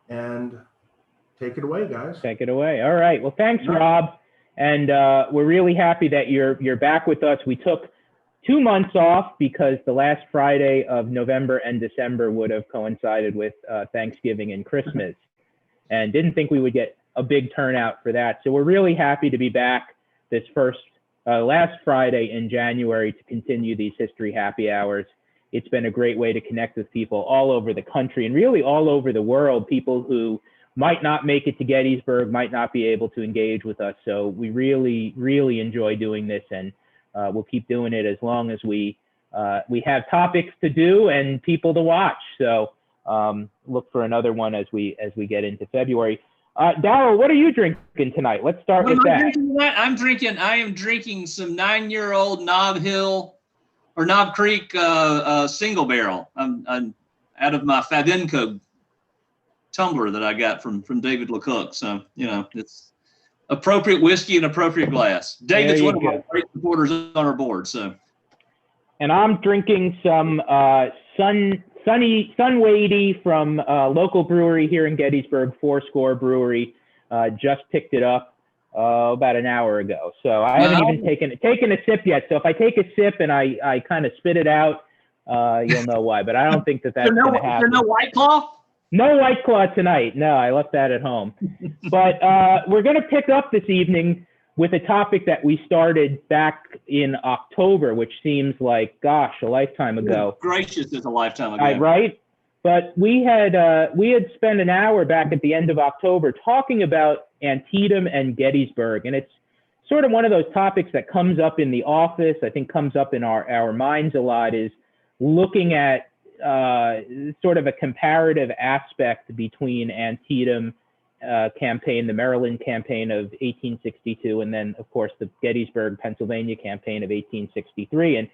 and take it away, guys. Take it away. All right. Well, thanks, Rob. And we're really happy that you're back with us. We took 2 months off because the last Friday of November and December would have coincided with Thanksgiving and Christmas, and didn't think we would get a big turnout for that. So we're really happy to be back this last Friday in January to continue these history happy hours. It's been a great way to connect with people all over the country and really all over the world, people who might not make it to Gettysburg, might not be able to engage with us. So we really, really enjoy doing this, and we'll keep doing it as long as we have topics to do and people to watch. So look for another one as we get into February. Daryl, what are you drinking tonight? Let's start with that. I am drinking some 9-year-old Knob Creek single barrel. I'm out of my Fadenco tumbler that I got from David LeCook. So, it's appropriate whiskey and appropriate glass. David's one of my great supporters on our board. So, and I'm drinking some Sunwadey from a local brewery here in Gettysburg, Fourscore Brewery. Just picked it up about an hour ago. So I haven't even taken a sip yet. So if I take a sip and I kind of spit it out, you'll know why. But I don't think that's going to happen. No White Claw? No White Claw tonight. No, I left that at home. But we're going to pick up this evening with a topic that we started back in October, which seems like, gosh, a lifetime ago. Gracious, it's a lifetime ago. Right? But we had spent an hour back at the end of October talking about Antietam and Gettysburg. And it's sort of one of those topics that comes up in the office, I think comes up in our minds a lot, is looking at sort of a comparative aspect between Antietam campaign, the Maryland campaign of 1862, and then, of course, the Gettysburg, Pennsylvania campaign of 1863. And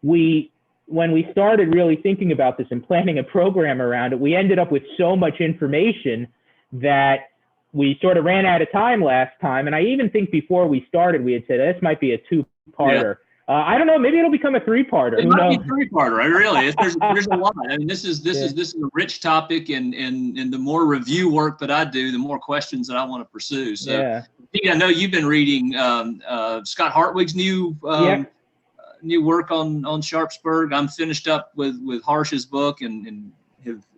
when we started really thinking about this and planning a program around it, we ended up with so much information that we sort of ran out of time last time. And I even think before we started, we had said, this might be a 2-parter. Yeah. I don't know. Maybe it'll become a 3-parter. It might be a 3-parter. Really, there's a lot. I mean, this is a rich topic, and the more review work that I do, the more questions that I want to pursue. So, Pete, I know you've been reading Scott Hartwig's new work on Sharpsburg. I'm finished up with Harsh's book, and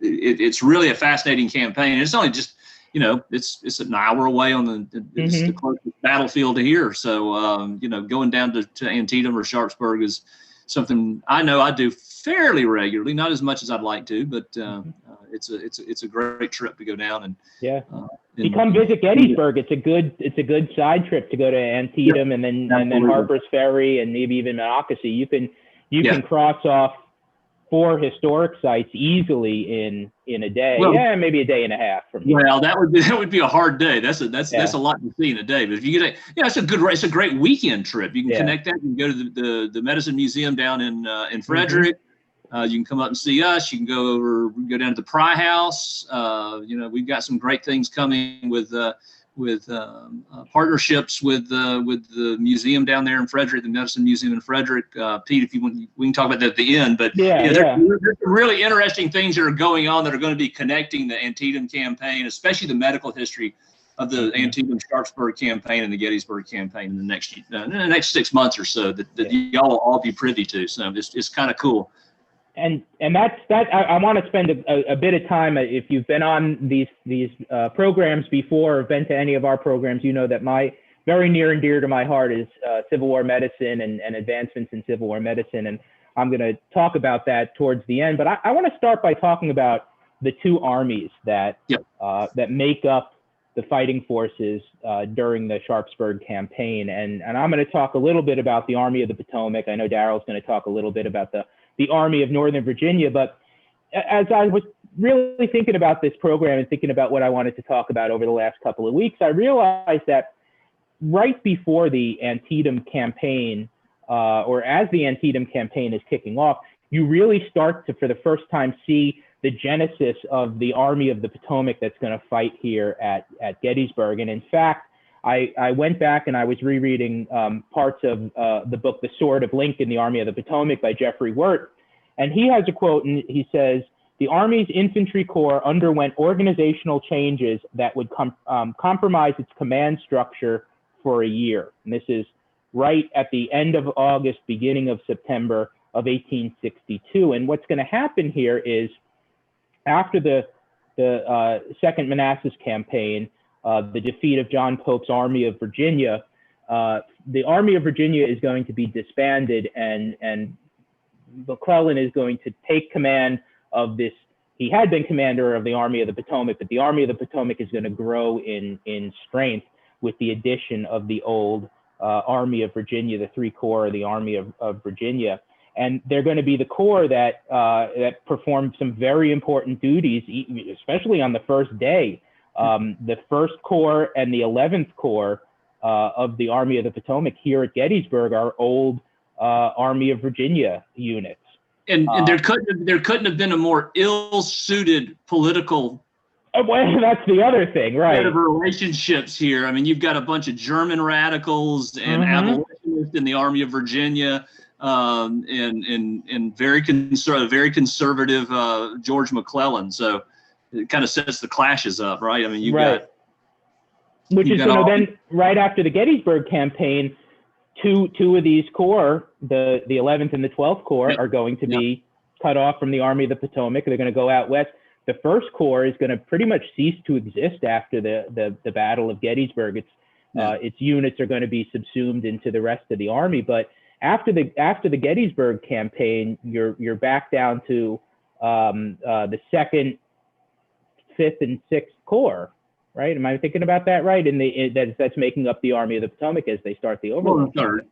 it's really a fascinating campaign. And it's only just, it's an hour away on the closest battlefield to here. So, going down to Antietam or Sharpsburg is something I know I do fairly regularly, not as much as I'd like to, but it's a great trip to go down and come visit Gettysburg. It's a good side trip to go to Antietam and then Harper's Ferry and maybe even Monocacy. You can cross off 4 historic sites easily in a day. Well, maybe a day and a half from here. Well, that would be a hard day. That's a lot to see in a day. But if you get it's a great weekend trip. You can connect that. You can go to the Medicine Museum down in Frederick. You can come up and see us. You can go down to the Pry House. We've got some great things coming with partnerships with the museum down there in Frederick, the Medicine Museum in Frederick. Pete, if you want, we can talk about that at the end. But there's some really interesting things that are going on that are going to be connecting the Antietam campaign, especially the medical history of the Antietam-Sharpsburg campaign and the Gettysburg campaign in the next 6 months or so that y'all will all be privy to. So it's kind of cool. And that's I want to spend a bit of time. If you've been on these programs before or been to any of our programs, you know that my very near and dear to my heart is Civil War medicine and advancements in Civil War medicine. And I'm going to talk about that towards the end. But I want to start by talking about the 2 armies that make up the fighting forces during the Sharpsburg campaign. And I'm going to talk a little bit about the Army of the Potomac. I know Daryl's going to talk a little bit about the Army of Northern Virginia. But as I was really thinking about this program and thinking about what I wanted to talk about over the last couple of weeks, I realized that right before the Antietam campaign, or as the Antietam campaign is kicking off, you really start to, for the first time, see the genesis of the Army of the Potomac that's going to fight here at Gettysburg. And in fact, I went back and I was rereading parts of the book, The Sword of Lincoln, the Army of the Potomac by Jeffrey Wirt. And he has a quote, and he says, the Army's Infantry Corps underwent organizational changes that would compromise its command structure for a year. And this is right at the end of August, beginning of September of 1862. And what's going to happen here is after the Second Manassas Campaign, the defeat of John Pope's Army of Virginia, the Army of Virginia is going to be disbanded, and McClellan is going to take command of this. He had been commander of the Army of the Potomac, but the Army of the Potomac is going to grow in strength with the addition of the old Army of Virginia, the three corps of the Army of Virginia. And they're going to be the corps that performed some very important duties, especially on the first day. The First Corps and the 11th Corps of the Army of the Potomac here at Gettysburg are old Army of Virginia units. And there couldn't have been a more ill-suited political. Well, that's the other thing, right? Set of relationships here. I mean, you've got a bunch of German radicals and abolitionists in the Army of Virginia, and very conservative George McClellan. So it kind of sets the clashes up, right? I mean, you've got. Which is going to then, right after the Gettysburg campaign, two of these corps, the 11th and the 12th Corps, are going to be cut off from the Army of the Potomac. They're going to go out west. The First Corps is going to pretty much cease to exist after the Battle of Gettysburg. Its units are going to be subsumed into the rest of the army. But after the Gettysburg campaign, you're back down to the 2nd, 5th, and 6th Corps. Right? Am I thinking about that right? And that's making up the Army of the Potomac as they start the Overland. Well, the third.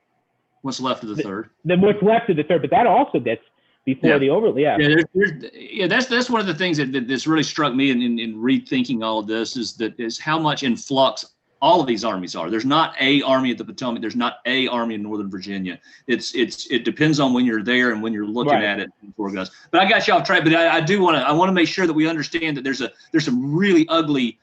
What's left of the third? What's left of the third, but that also gets before the Overland. That's one of the things that's really struck me in rethinking all of this is how much in flux all of these armies are. There's not a Army of the Potomac. There's not a Army in Northern Virginia. It depends on when you're there and when you're looking at it before it goes. But I got you off track. But I want to make sure that we understand that there's some really ugly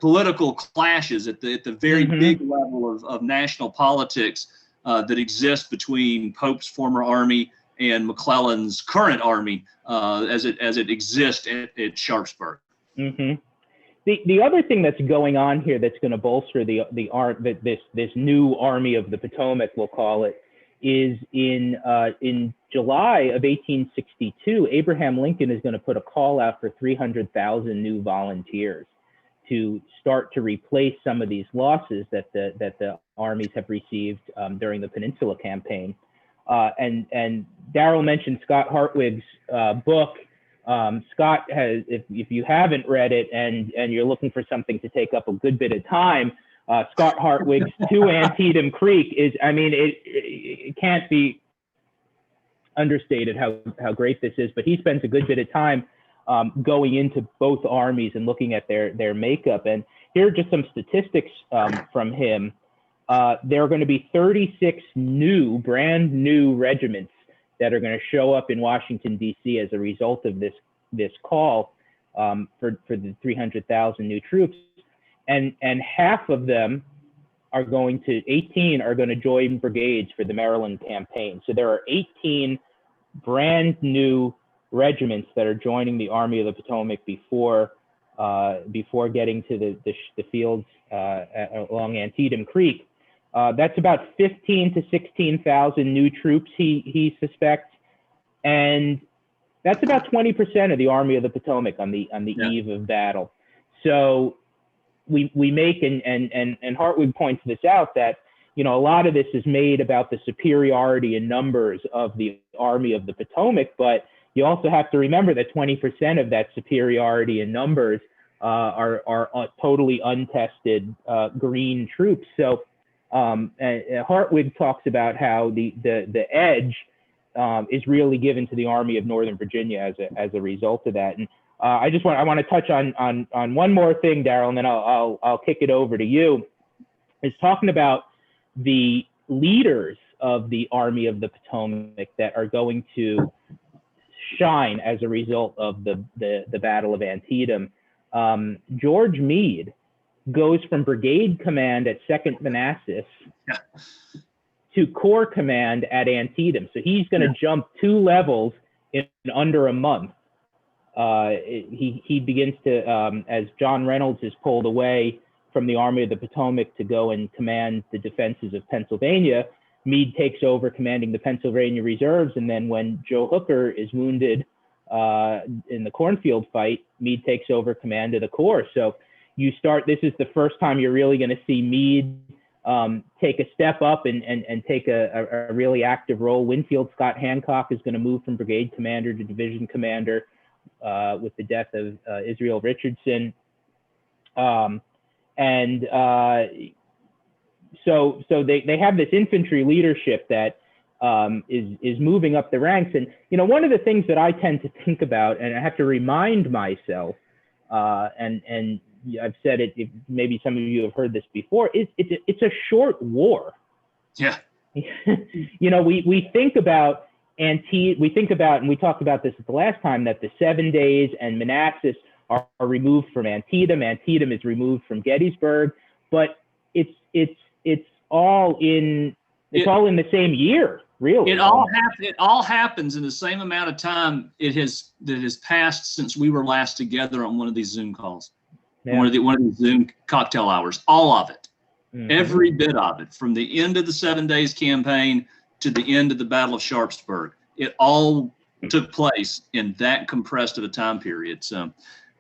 political clashes at the very big level of national politics that exist between Pope's former army and McClellan's current army as it exists at Sharpsburg. The other thing that's going on here that's going to bolster this new Army of the Potomac, we'll call it, is in July of 1862, Abraham Lincoln is going to put a call out for 300,000 new volunteers to start to replace some of these losses that the armies have received during the Peninsula Campaign. And Daryl mentioned Scott Hartwig's book. Scott has, if you haven't read it and you're looking for something to take up a good bit of time, Scott Hartwig's To Antietam Creek is, I mean, it can't be understated how great this is, but he spends a good bit of time going into both armies and looking at their makeup. And here are just some statistics from him. There are going to be 36 brand new regiments that are going to show up in Washington, D.C. as a result of this call for the 300,000 new troops. And half of them are 18 are going to join brigades for the Maryland campaign. So there are 18 brand new regiments that are joining the Army of the Potomac before getting to the fields along Antietam Creek. That's about 15 to 16,000 new troops he suspects, and that's about 20% of the Army of the Potomac on the eve of battle. So we make and Hartwig points this out that a lot of this is made about the superiority in numbers of the Army of the Potomac, but you also have to remember that 20% of that superiority in numbers are totally untested green troops. So Hartwig talks about how the edge is really given to the Army of Northern Virginia as a result of that. And I want to touch on one more thing, Daryl, and then I'll kick it over to you. Is talking about the leaders of the Army of the Potomac that are going to shine as a result of the Battle of Antietam. George Meade goes from brigade command at 2nd Manassas to corps command at Antietam. So he's going to jump 2 levels in under a month. he begins to, as John Reynolds is pulled away from the Army of the Potomac to go and command the defenses of Pennsylvania, Meade takes over commanding the Pennsylvania reserves. And then when Joe Hooker is wounded in the cornfield fight, Meade takes over command of the Corps. So this is the first time you're really going to see Meade take a step up and take a really active role. Winfield Scott Hancock is going to move from brigade commander to division commander with the death of Israel Richardson. So they have this infantry leadership that is moving up the ranks. And, one of the things that I tend to think about, and I have to remind myself, and I've said it, maybe some of you have heard this before, it's a short war. Yeah. We think about and we talked about this at the last time, that the 7 days and Manassas are removed from Antietam. Antietam is removed from Gettysburg, but it's all in the same year, really. It all happens in the same amount of time that has passed since we were last together on one of these Zoom calls. Yeah. One of these Zoom cocktail hours, all of it, every bit of it, from the end of the 7 days campaign to the end of the Battle of Sharpsburg. It all took place in that compressed of a time period. So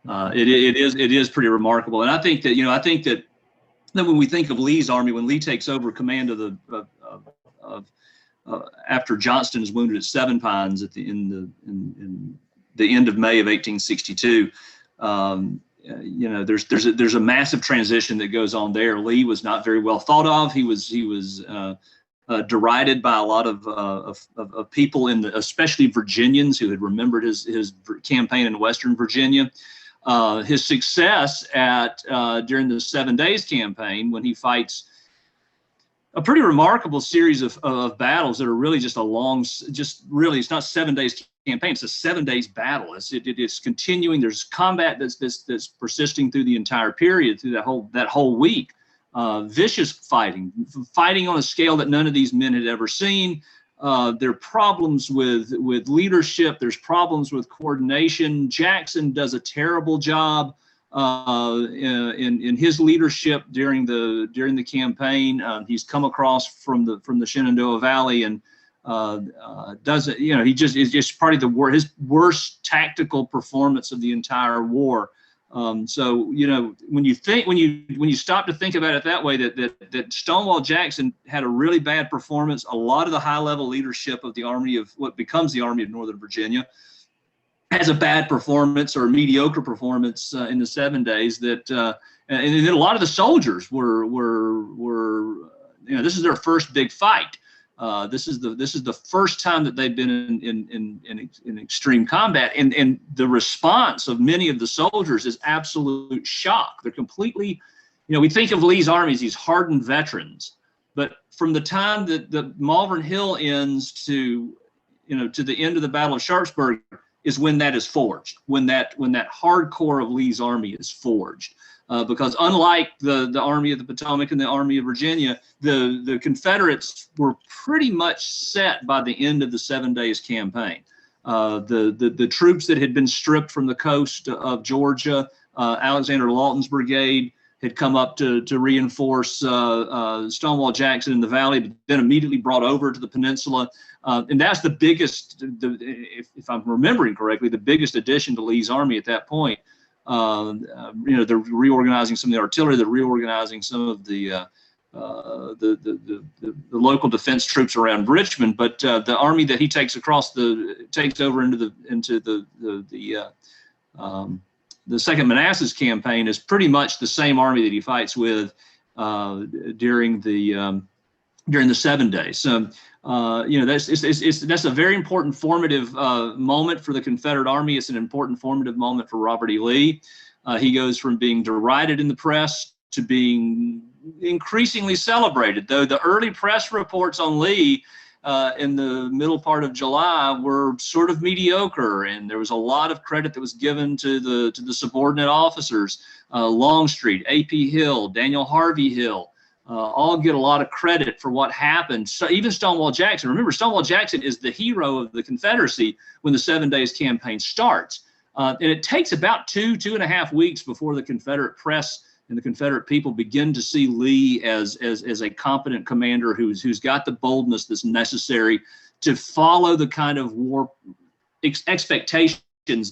it is pretty remarkable. And I think that when we think of Lee's army, when Lee takes over command of after Johnston is wounded at Seven Pines in the end of May of 1862. There's a massive transition that goes on there. Lee was not very well thought of. He was derided by a lot of people, especially Virginians who had remembered his campaign in Western Virginia. His success during the 7 days campaign, when he fights a pretty remarkable series of battles that are really it's not 7 days campaign, it's a 7 days battle. It's continuing. There's combat that's persisting through the entire period, through that whole week. Vicious fighting on a scale that none of these men had ever seen. There are problems with leadership. There's problems with coordination. Jackson does a terrible job in his leadership during the campaign. He's come across from the Shenandoah Valley and doesn't, he just is just probably his worst tactical performance of the entire war. So when you stop to think about it that way, that Stonewall Jackson had a really bad performance. A lot of the high-level leadership of the Army of what becomes the Army of Northern Virginia has a bad performance or a mediocre performance in the 7 days. And then a lot of the soldiers were this is their first big fight. This is the first time that they've been in extreme combat, and the response of many of the soldiers is absolute shock. They're completely, we think of Lee's army as these hardened veterans, but from the time that the Malvern Hill ends to the end of the Battle of Sharpsburg is when that is forged, when that hardcore of Lee's army is forged. Because unlike the Army of the Potomac and the Army of Virginia, the Confederates were pretty much set by the end of the 7 days campaign. The troops that had been stripped from the coast of Georgia, Alexander Lawton's brigade, had come up to reinforce Stonewall Jackson in the valley, but then immediately brought over to the peninsula. And that's the biggest, if I'm remembering correctly, the biggest addition to Lee's army at that point. They're reorganizing some of the artillery, they're reorganizing some of the local defense troops around Richmond, but the army that he takes over into the Second Manassas campaign is pretty much the same army that he fights with during the 7 days. So that's a very important formative moment for the Confederate Army. It's an important formative moment for Robert E. Lee. He goes from being derided in the press to being increasingly celebrated, though the early press reports on Lee in the middle part of July were sort of mediocre, and there was a lot of credit that was given to the subordinate officers. Longstreet, A.P. Hill, Daniel Harvey Hill, all get a lot of credit for what happened. So even Stonewall Jackson, remember, Stonewall Jackson is the hero of the Confederacy when the 7 days campaign starts. And it takes about 2.5 weeks before the Confederate press and the Confederate people begin to see Lee as a competent commander who's got the boldness that's necessary to follow the kind of war expectations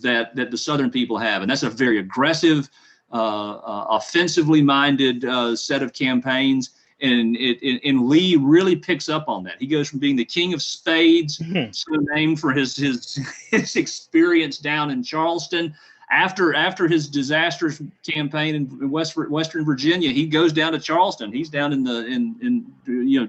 that the Southern people have. And that's a very aggressive, offensively minded set of campaigns. And Lee really picks up on that. He goes from being the king of spades, so named for his experience down in Charleston. After his disastrous campaign in Western Virginia, he goes down to Charleston. He's down in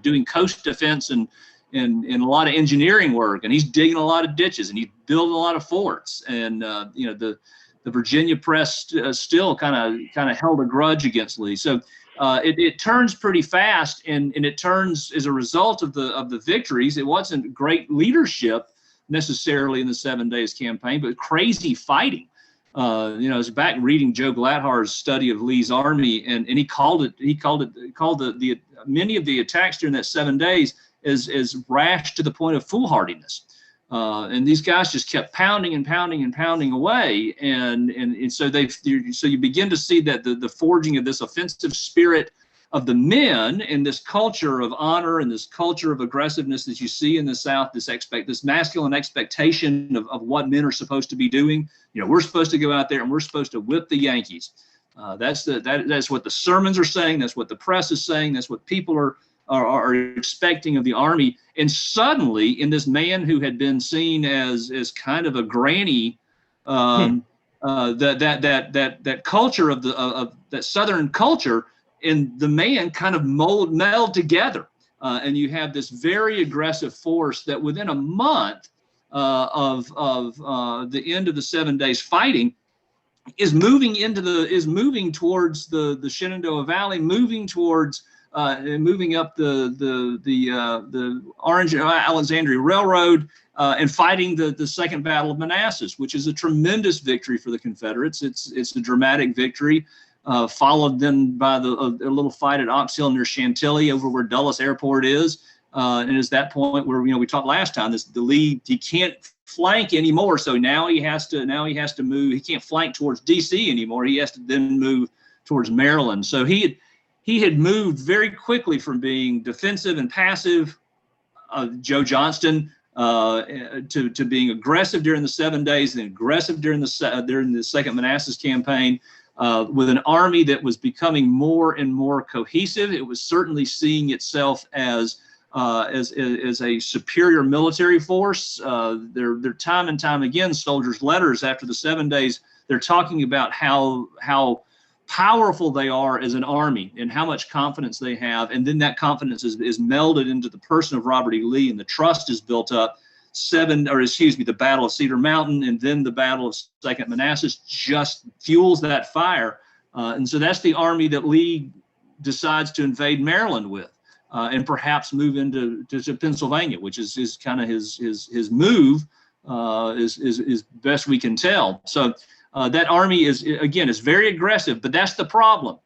doing coast defense and a lot of engineering work, and he's digging a lot of ditches, and he's building a lot of forts. And the Virginia press still kind of held a grudge against Lee. So it turns pretty fast, and it turns as a result of the victories. It wasn't great leadership necessarily in the 7 Days campaign, but crazy fighting. I was back reading Joe Gladhar's study of Lee's army, and he called the many of the attacks during that 7 days as rash to the point of foolhardiness. And these guys just kept pounding and pounding and pounding away, and so you begin to see that the forging of this offensive spirit of the men and this culture of honor and this culture of aggressiveness that you see in the South, this masculine expectation of what men are supposed to be doing. We're supposed to go out there and we're supposed to whip the Yankees. That's what the sermons are saying. That's what the press is saying. That's what people are expecting of the Army. And suddenly, in this man who had been seen as kind of a granny, that culture of that Southern culture, and the man kind of meld together, and you have this very aggressive force that within a month of the end of the 7 days fighting is moving towards the Shenandoah Valley, moving up the Orange Alexandria Railroad, and fighting the Second Battle of Manassas, which is a tremendous victory for the Confederates. It's a dramatic victory. Followed then by a little fight at Ox Hill near Chantilly, over where Dulles Airport is, and it's that point where we talked last time. The Lee, he can't flank anymore, so now he has to move. He can't flank towards D.C. anymore. He has to then move towards Maryland. So he had moved very quickly from being defensive and passive, Joe Johnston, to being aggressive during the 7 days, and aggressive during the Second Manassas campaign. With an army that was becoming more and more cohesive. It was certainly seeing itself as a superior military force. They're time and time again, soldiers' letters after the 7 days, they're talking about how powerful they are as an army and how much confidence they have. And then that confidence is melded into the person of Robert E. Lee, and the trust is built up. The Battle of Cedar Mountain and then the Battle of Second Manassas just fuels that fire. And so that's the army that Lee decides to invade Maryland with, and perhaps move into Pennsylvania, which is kind of his move, is best we can tell. So that army is very aggressive, but that's the problem.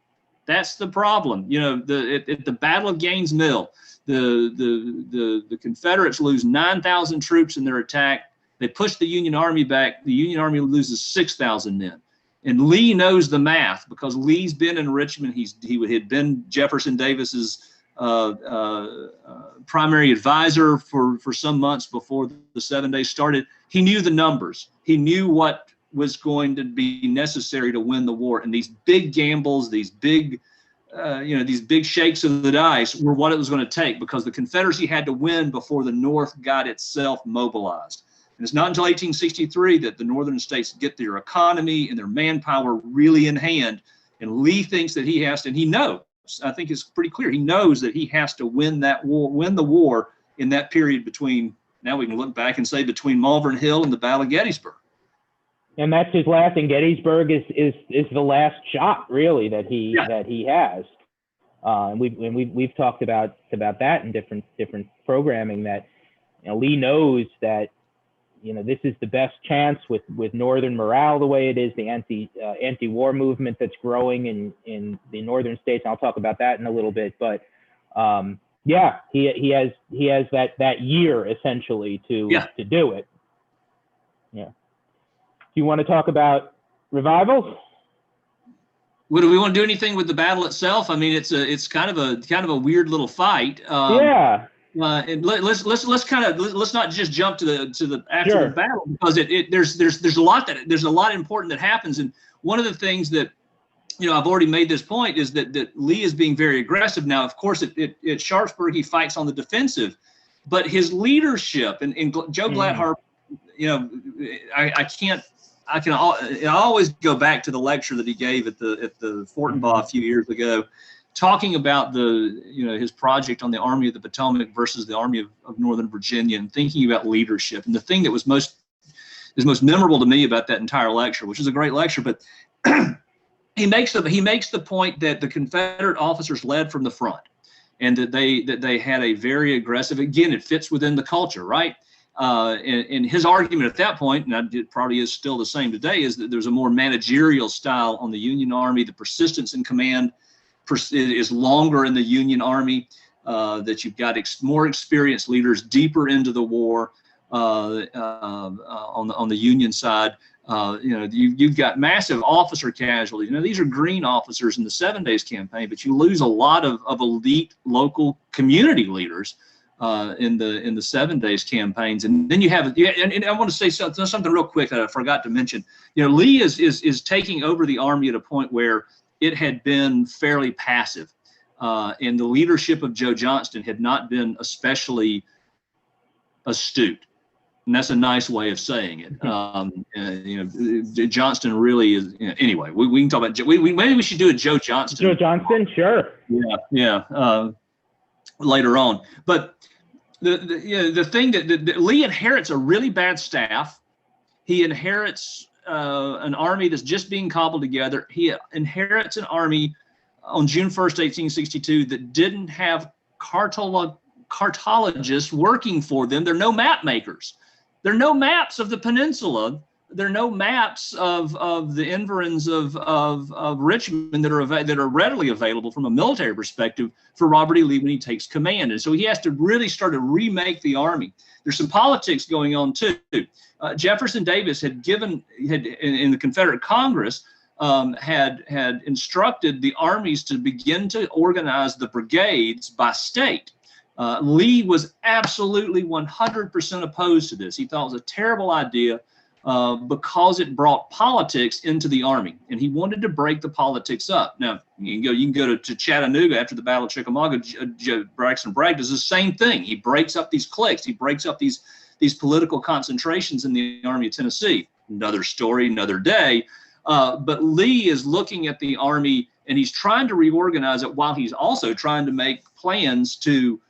That's the problem. At the Battle of Gaines Mill, the Confederates lose 9,000 troops in their attack. They push the Union Army back. The Union Army loses 6,000 men. And Lee knows the math because Lee's been in Richmond. He had been Jefferson Davis's primary advisor for some months before the 7 days started. He knew the numbers. He knew what was going to be necessary to win the war. And these big gambles, these big shakes of the dice were what it was going to take, because the Confederacy had to win before the North got itself mobilized. And it's not until 1863 that the Northern states get their economy and their manpower really in hand. And Lee thinks that he has to, and he knows, I think it's pretty clear, he knows that he has to win the war in that period between, now we can look back and say, between Malvern Hill and the Battle of Gettysburg. And that's his last. And Gettysburg is the last shot, really, that he has. And we've talked about that in different programming, that Lee knows that this is the best chance with Northern morale the way it is, the anti-war movement that's growing in the Northern states. And I'll talk about that in a little bit, but he has that year essentially to do it. Yeah. you want to talk about revivals? Well, do we want to do anything with the battle itself? I mean, it's kind of a weird little fight. Yeah. And let's not just jump to the after Sure. the battle, because there's a lot important that happens. And one of the things that, I've already made this point, is that Lee is being very aggressive now. Of course, at Sharpsburg he fights on the defensive, but his leadership and Joe Gladharp, I always go back to the lecture that he gave at the Fortinbaugh a few years ago, talking about his project on the Army of the Potomac versus the Army of Northern Virginia, and thinking about leadership. And the thing that was most memorable to me about that entire lecture, which is a great lecture, but he makes the point that the Confederate officers led from the front, and that they had a very aggressive. Again, it fits within the culture, right? And his argument at that point, and it probably is still the same today, is that there's a more managerial style on the Union Army. The persistence in command is longer in the Union Army. That you've got more experienced leaders deeper into the war on the Union side. You've got massive officer casualties. These are green officers in the 7 Days Campaign, but you lose a lot of elite local community leaders in the 7 Days campaigns. And then you have, and I want to say something real quick that I forgot to mention. Lee is taking over the Army at a point where it had been fairly passive, and the leadership of Joe Johnston had not been especially astute. And that's a nice way of saying it. Johnston really is. Anyway, we can talk about. Maybe we should do a Joe Johnston. Joe Johnston, sure. Yeah. Later on, but the thing that Lee inherits a really bad staff. He inherits an army that's just being cobbled together. He inherits an army on June 1st, 1862, that didn't have cartologists working for them. There are no map makers. There are no maps of the peninsula. There are no maps of the environs of Richmond that are readily available from a military perspective for Robert E. Lee when he takes command. And so he has to really start to remake the Army. There's some politics going on too. Jefferson Davis had in the Confederate Congress had instructed the armies to begin to organize the brigades by state. Lee was absolutely 100% opposed to this. He thought it was a terrible idea because it brought politics into the Army, and he wanted to break the politics up. Now, you can go to Chattanooga after the Battle of Chickamauga. Braxton Bragg does the same thing. He breaks up these cliques. He breaks up these political concentrations in the Army of Tennessee. Another story, another day. But Lee is looking at the Army, and he's trying to reorganize it while he's also trying to make plans to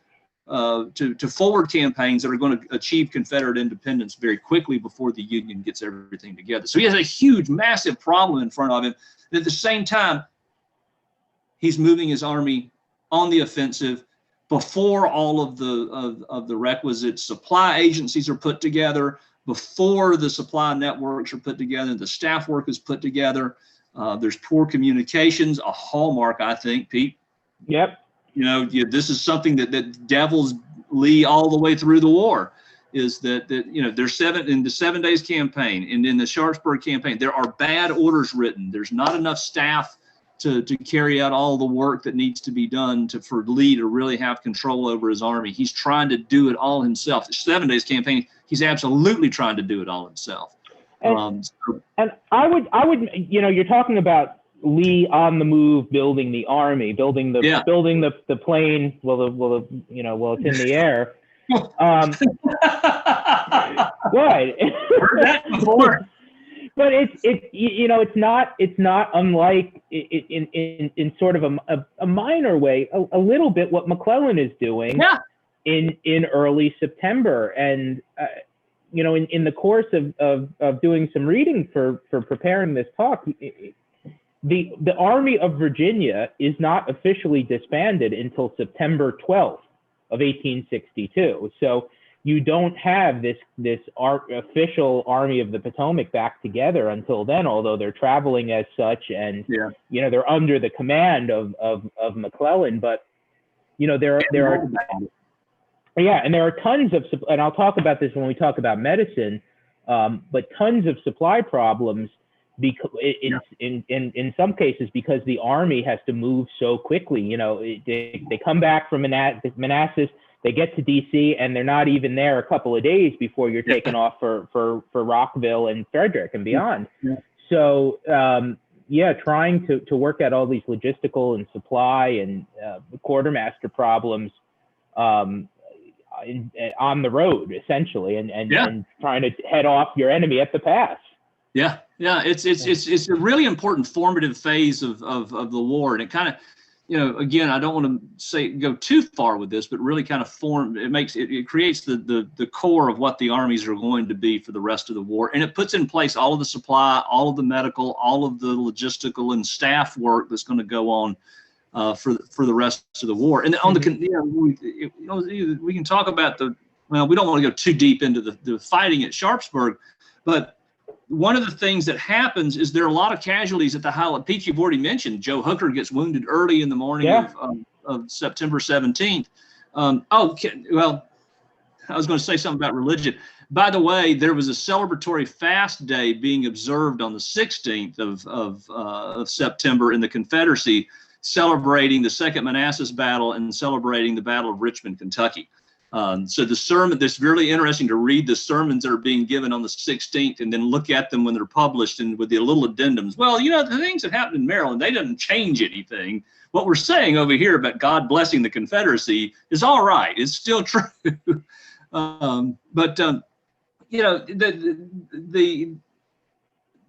forward campaigns that are going to achieve Confederate independence very quickly before the Union gets everything together. So he has a huge, massive problem in front of him. And at the same time, he's moving his army on the offensive before all of the requisite supply agencies are put together, before the supply networks are put together, the staff work is put together. There's poor communications, a hallmark, I think, Pete. Yep. This is something that devils Lee all the way through the war, is that there's in the 7 Days Campaign and in the Sharpsburg campaign, there are bad orders written. There's not enough staff to carry out all the work that needs to be done for Lee to really have control over his army. He's trying to do it all himself. The 7 Days Campaign, he's absolutely trying to do it all himself. And I would, you're talking about Lee on the move, building the army, building the plane. Well, it's in the air. What? Heard that before. But it's not unlike in sort of a minor way, a little bit what McClellan is doing in early September. And in the course of doing some reading for preparing this talk, the Army of Virginia is not officially disbanded until September 12th of 1862. So you don't have this official Army of the Potomac back together until then, although they're traveling as such, and they're under the command of McClellan. But there are tons of, and I'll talk about this when we talk about medicine. but tons of supply problems because in some cases because the Army has to move so quickly. You know, they come back from Manassas, they get to D.C. and they're not even there a couple of days before you're taken off for Rockville and Frederick and beyond. Yeah. So trying to work out all these logistical and supply and quartermaster problems on the road essentially, and trying to head off your enemy at the pass. Yeah, it's a really important formative phase of the war, and it kind of, you know, again, I don't want to go too far with this, but really kind of it creates the core of what the armies are going to be for the rest of the war, and it puts in place all of the supply, all of the medical, all of the logistical and staff work that's going to go on for the rest of the war. And on we can talk about we don't want to go too deep into the fighting at Sharpsburg, but one of the things that happens is there are a lot of casualties at the Highland. Pete, you've already mentioned Joe Hooker gets wounded early in the morning of September 17th. Well, I was going to say something about religion. By the way, there was a celebratory fast day being observed on the 16th of September in the Confederacy, celebrating the Second Manassas Battle and celebrating the Battle of Richmond, Kentucky. So the sermon, it's really interesting to read the sermons that are being given on the 16th and then look at them when they're published and with the little addendums. Well, you know, the things that happened in Maryland, they didn't change anything. What we're saying over here about God blessing the Confederacy is all right. It's still true. You know,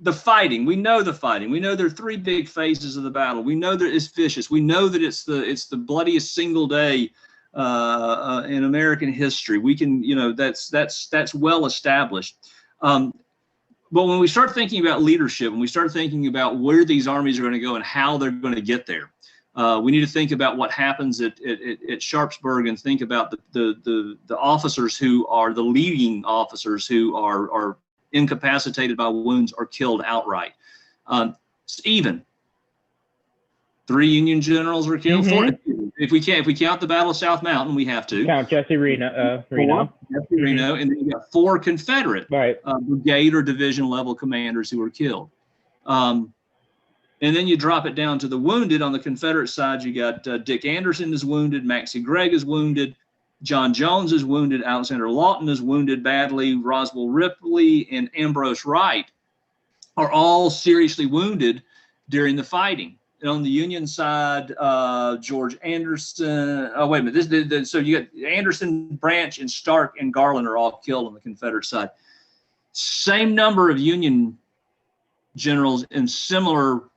the fighting, we know the fighting. We know there are three big phases of the battle. We know that it's vicious. We know that it's the bloodiest single day in American history. We can, you know, that's well established. But when we start thinking about leadership, when we start thinking about where these armies are going to go and how they're going to get there, we need to think about what happens at Sharpsburg and think about the officers who are the leading officers who are incapacitated by wounds or killed outright. Even 3 Union generals were killed. Mm-hmm. If we count the Battle of South Mountain, we have to count Jesse Reno. And then you got 4 Confederate brigade or division level commanders who were killed. And then you drop it down to the wounded. On the Confederate side, you got Dick Anderson is wounded, Maxcy Gregg is wounded, John Jones is wounded, Alexander Lawton is wounded badly, Roswell Ripley and Ambrose Wright are all seriously wounded during the fighting. And on the Union side, George Anderson. Oh, wait a minute. So you got Anderson, Branch, and Stark and Garland are all killed on the Confederate side. Same number of Union generals in similar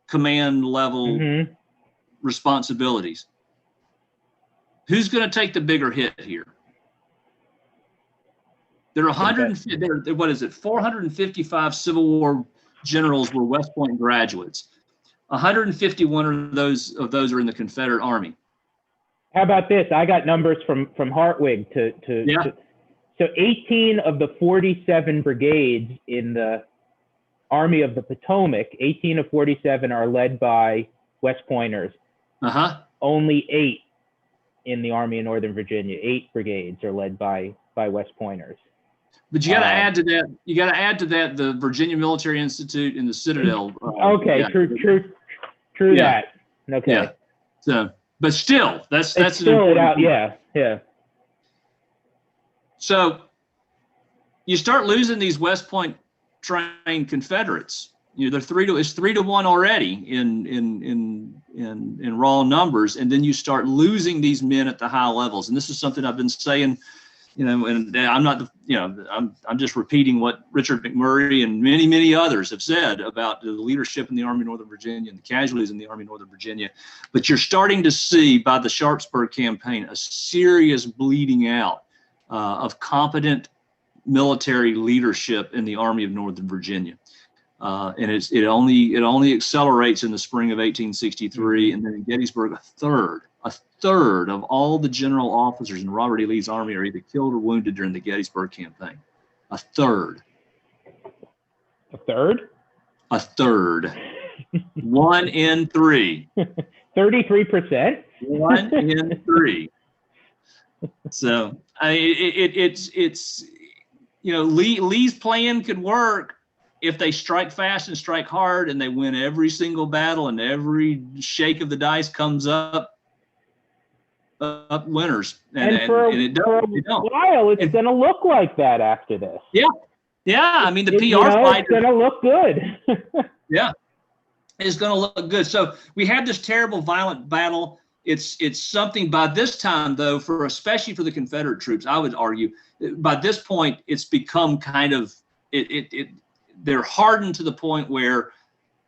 command level responsibilities. Who's going to take the bigger hit here? There are 455 Civil War generals were West Point graduates. 151 of those are in the Confederate Army. How about this? I got numbers from Hartwig so 18 of the 47 brigades in the Army of the Potomac, 18 of 47 are led by West Pointers. Only 8 in the Army of Northern Virginia. 8 brigades are led by West Pointers. But you got to add to that. You got to add to that the Virginia Military Institute and the Citadel. True that. Okay. Yeah. So, but still, that's still it out. Yeah. So you start losing these West Point trained Confederates. You know, it's 3-1 already in raw numbers, and then you start losing these men at the high levels. And this is something I've been saying. You know, and I'm not, I'm just repeating what Richard McMurray and many others have said about the leadership in the Army of Northern Virginia and the casualties in the Army of Northern Virginia. But you're starting to see by the Sharpsburg campaign a serious bleeding out of competent military leadership in the Army of Northern Virginia. And it only accelerates in the spring of 1863, and then in Gettysburg, a third of all the general officers in Robert E. Lee's army are either killed or wounded during the Gettysburg campaign. A third. 1 in 3. 33%. 1 in 3. So it's Lee's plan could work if they strike fast and strike hard and they win every single battle and every shake of the dice comes up winners. And for a while, it's going to look like that after this. Yeah. I mean, the PR fight is going to look good. Yeah, it's going to look good. So we had this terrible, violent battle. It's something by this time, though, especially for the Confederate troops, I would argue, by this point, it's become kind of they're hardened to the point where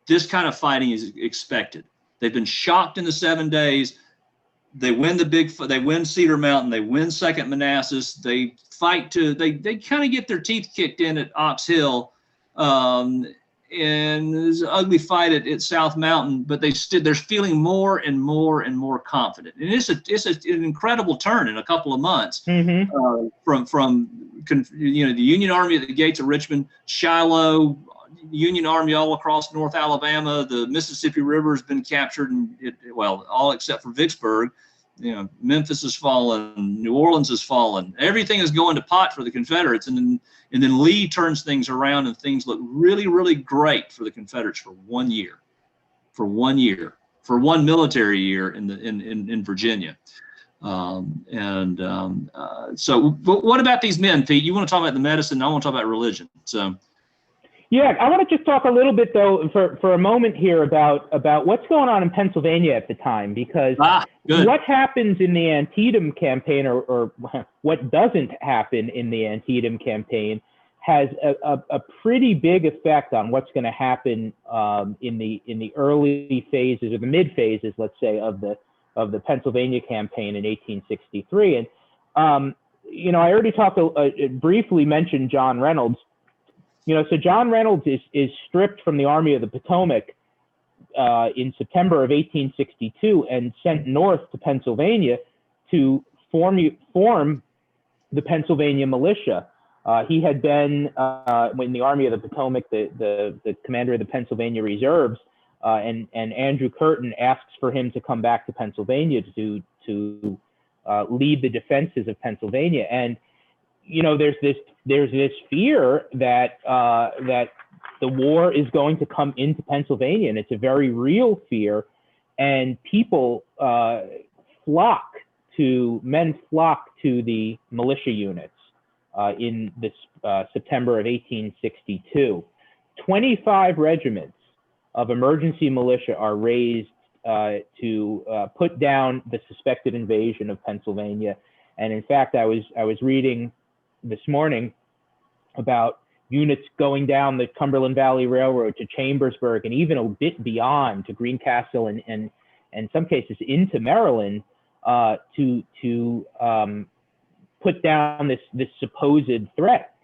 this kind of fighting is expected. They've been shocked in the 7 days. They win they win Cedar Mountain. They win Second Manassas. They fight they kind of get their teeth kicked in at Ox Hill. And there's an ugly fight at South Mountain, but they're feeling more and more and more confident. And it's an incredible turn in a couple of months from the Union Army at the gates of Richmond, Shiloh, Union Army all across North Alabama. The Mississippi River has been captured, all except for Vicksburg. Memphis has fallen, New Orleans has fallen. Everything is going to pot for the Confederates, and then Lee turns things around, and things look really, really great for the Confederates for 1 year, for one military year in Virginia. So, but what about these men, Pete? You want to talk about the medicine? I want to talk about religion. So. Yeah, I want to just talk a little bit, though, for a moment here about what's going on in Pennsylvania at the time, because what happens in the Antietam campaign, or what doesn't happen in the Antietam campaign, has a pretty big effect on what's going to happen in the early phases or the mid phases, let's say, of the Pennsylvania campaign in 1863. And I already briefly mentioned John Reynolds. So John Reynolds is stripped from the Army of the Potomac in September of 1862 and sent north to Pennsylvania to form the Pennsylvania militia. He had been in the Army of the Potomac, the commander of the Pennsylvania Reserves, and Andrew Curtin asks for him to come back to Pennsylvania to lead the defenses of Pennsylvania. And there's this fear that the war is going to come into Pennsylvania, and it's a very real fear. And people flock to the militia units in this September of 1862. 25 regiments of emergency militia are raised to put down the suspected invasion of Pennsylvania. And in fact, I was reading this morning about units going down the Cumberland Valley Railroad to Chambersburg and even a bit beyond to Greencastle and in some cases into Maryland to put down this supposed threat.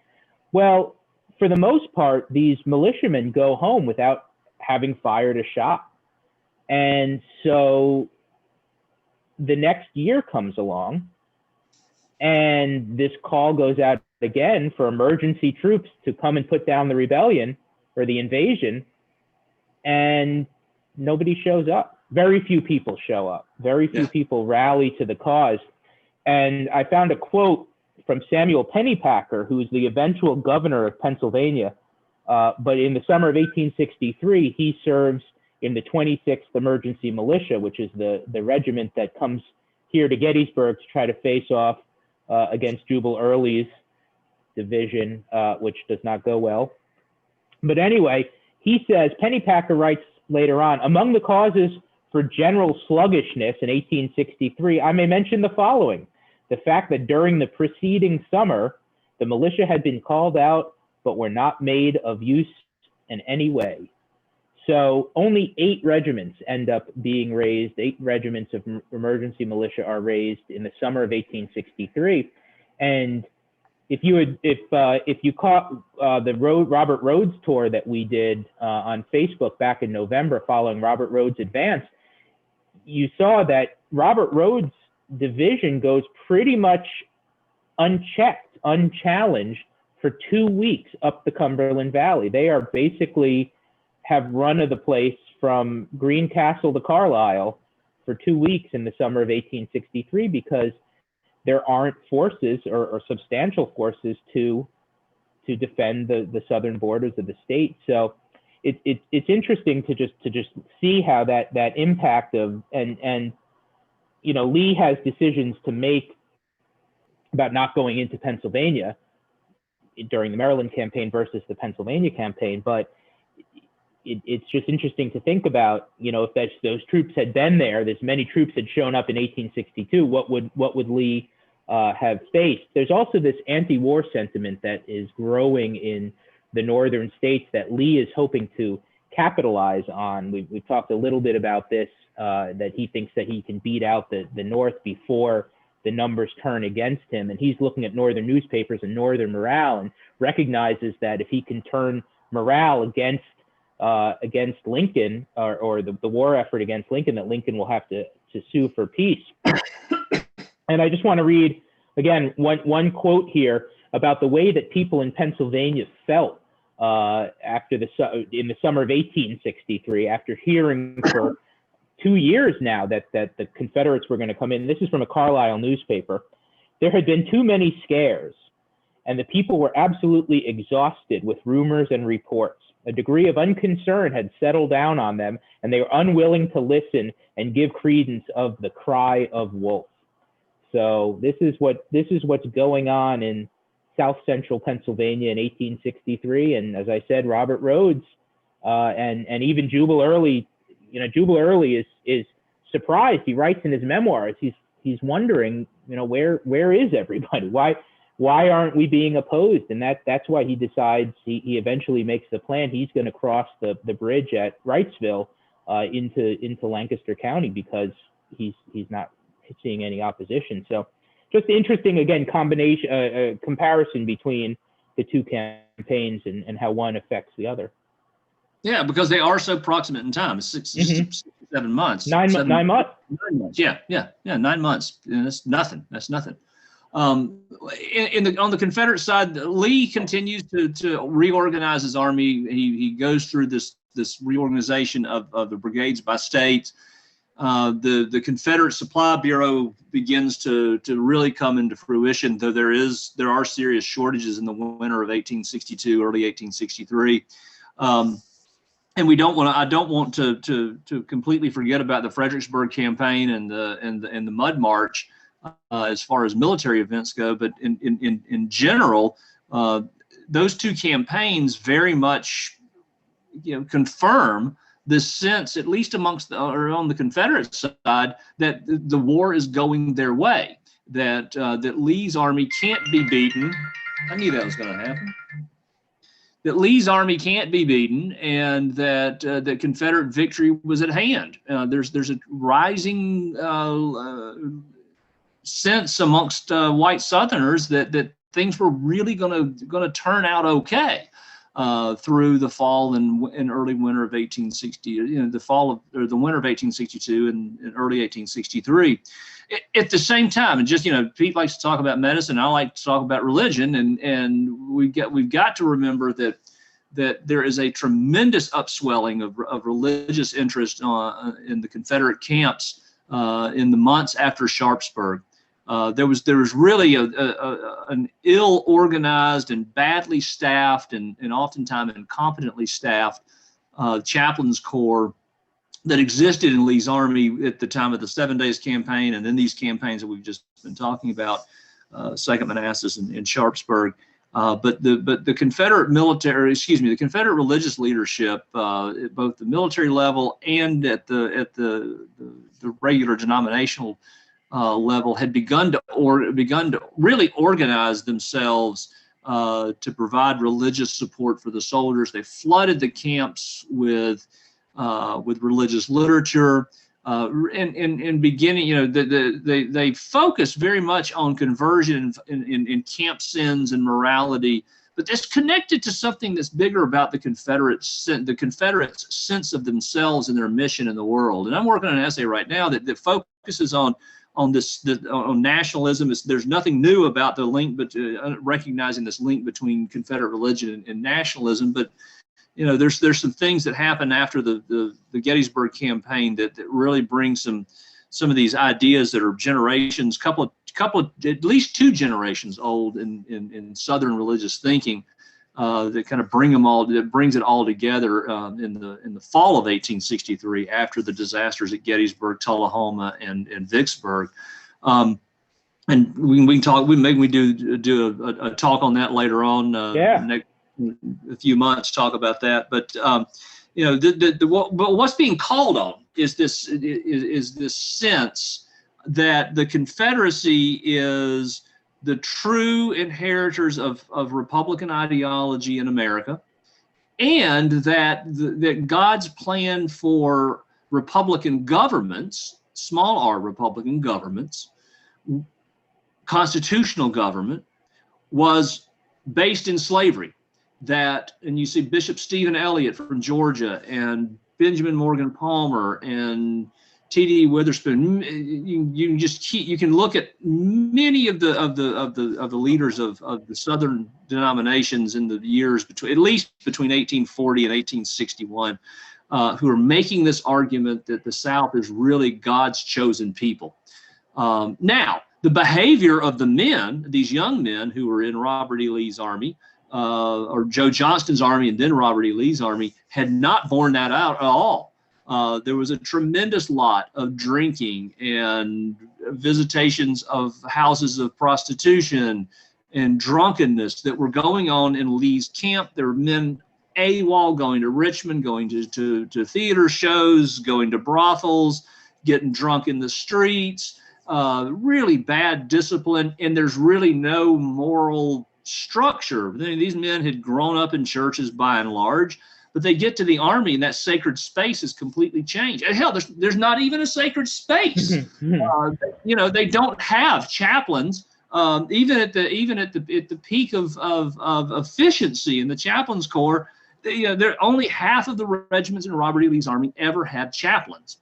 Well, for the most part, these militiamen go home without having fired a shot. And so the next year comes along, and this call goes out again for emergency troops to come and put down the rebellion or the invasion, and nobody shows up. Very few people show up. Very few people rally to the cause. And I found a quote from Samuel Pennypacker, who's the eventual governor of Pennsylvania. But in the summer of 1863, he serves in the 26th Emergency Militia, which is the regiment that comes here to Gettysburg to try to face off against Jubal Early's division, which does not go well. But anyway, he says, Pennypacker writes later on, among the causes for general sluggishness in 1863, I may mention the following: the fact that during the preceding summer, the militia had been called out, but were not made of use in any way. So only 8 regiments end up being raised. 8 regiments of emergency militia are raised in the summer of 1863. And if you caught the Robert Rhodes tour that we did on Facebook back in November following Robert Rhodes' advance, you saw that Robert Rhodes' division goes pretty much unchecked, unchallenged for 2 weeks up the Cumberland Valley. They are basically have run of the place from Greencastle to Carlisle for 2 weeks in the summer of 1863 because there aren't forces or substantial forces to defend the southern borders of the state. So it's interesting to just see how that impact of and Lee has decisions to make about not going into Pennsylvania during the Maryland campaign versus the Pennsylvania campaign, but it's just interesting to think about, if those troops had been there, as many troops had shown up in 1862, what would Lee have faced? There's also this anti-war sentiment that is growing in the northern states that Lee is hoping to capitalize on. We've talked a little bit about this, that he thinks that he can beat out the North before the numbers turn against him. And he's looking at northern newspapers and northern morale and recognizes that if he can turn morale against Lincoln or the war effort against Lincoln, that Lincoln will have to sue for peace. And I just want to read, again, one quote here about the way that people in Pennsylvania felt in the summer of 1863, after hearing for 2 years now that the Confederates were going to come in. This is from a Carlisle newspaper. There had been too many scares, and the people were absolutely exhausted with rumors and reports. A degree of unconcern had settled down on them, and they were unwilling to listen and give credence of the cry of wolf. So this is what's going on in South Central Pennsylvania in 1863. And as I said, Robert Rhodes and even Jubal Early, Jubal Early is surprised. He writes in his memoirs, he's wondering, where is everybody? Why aren't we being opposed? And that's why he decides, he eventually makes the plan. He's going to cross the bridge at Wrightsville into Lancaster County, because he's not seeing any opposition. So just interesting, again, comparison between the two campaigns and how one affects the other. Yeah, because they are so proximate in time. It's 7 months. 9 months. 9 months. Yeah, 9 months. That's nothing. On the Confederate side, Lee continues to reorganize his army. He goes through this reorganization of the brigades by state. The Confederate Supply Bureau begins to really come into fruition, though there are serious shortages in the winter of 1862, early 1863. And I don't want to completely forget about the Fredericksburg campaign and the Mud March as far as military events go. But in general, those two campaigns very much confirm this sense, at least on the Confederate side, that the war is going their way, that Lee's army can't be beaten. I knew that was going to happen. That Lee's army can't be beaten, and that the Confederate victory was at hand. There's a rising sense amongst white Southerners that things were really going to turn out okay through the fall and early winter of 1860. The winter of 1862 and early 1863. At the same time, and just Pete likes to talk about medicine, I like to talk about religion, and we've got to remember that there is a tremendous upswelling of religious interest in the Confederate camps in the months after Sharpsburg. There was really an ill-organized and badly staffed and oftentimes incompetently staffed chaplains corps that existed in Lee's army at the time of the 7 Days Campaign, and then these campaigns that we've just been talking about, Second Manassas and Sharpsburg. But the Confederate the Confederate religious leadership, at both the military level and at the regular denominational level, had begun to really organize themselves to provide religious support for the soldiers. They flooded the camps with religious literature, and beginning, they focus very much on conversion in camp sins and morality, but it's connected to something that's bigger about the Confederates' sense of themselves and their mission in the world. And I'm working on an essay right now that focuses on nationalism. There's nothing new about the link, but recognizing this link between Confederate religion and nationalism. But there's some things that happened after the Gettysburg campaign that really bring some of these ideas that are generations, couple at least 2 generations old in Southern religious thinking, that kind of brings it all together in the fall of 1863 after the disasters at Gettysburg, Tullahoma, and Vicksburg. And we can talk. We do a talk on that later on. Next a few months, talk about that. But you know, but what's being called on is this sense that the Confederacy is the true inheritors of Republican ideology in America, and that God's plan for Republican governments, small r Republican governments, constitutional government, was based in slavery. And you see Bishop Stephen Elliott from Georgia and Benjamin Morgan Palmer and T.D. Witherspoon. You can look at many of the leaders of the Southern denominations in the years at least between 1840 and 1861, who are making this argument that the South is really God's chosen people. Now, the behavior of the men, these young men who were in Robert E. Lee's army, or Joe Johnston's army and then Robert E. Lee's army, had not borne that out at all. There was a tremendous lot of drinking and visitations of houses of prostitution and drunkenness that were going on in Lee's camp. There were men AWOL, going to Richmond, going to theater shows, going to brothels, getting drunk in the streets. Really bad discipline, and there's really no moral structure. These men had grown up in churches by and large, but they get to the army and that sacred space is completely changed. And hell, there's not even a sacred space. You know, they don't have chaplains. Even at the peak of efficiency in the chaplains corps, only half of the regiments in Robert E. Lee's army ever had chaplains.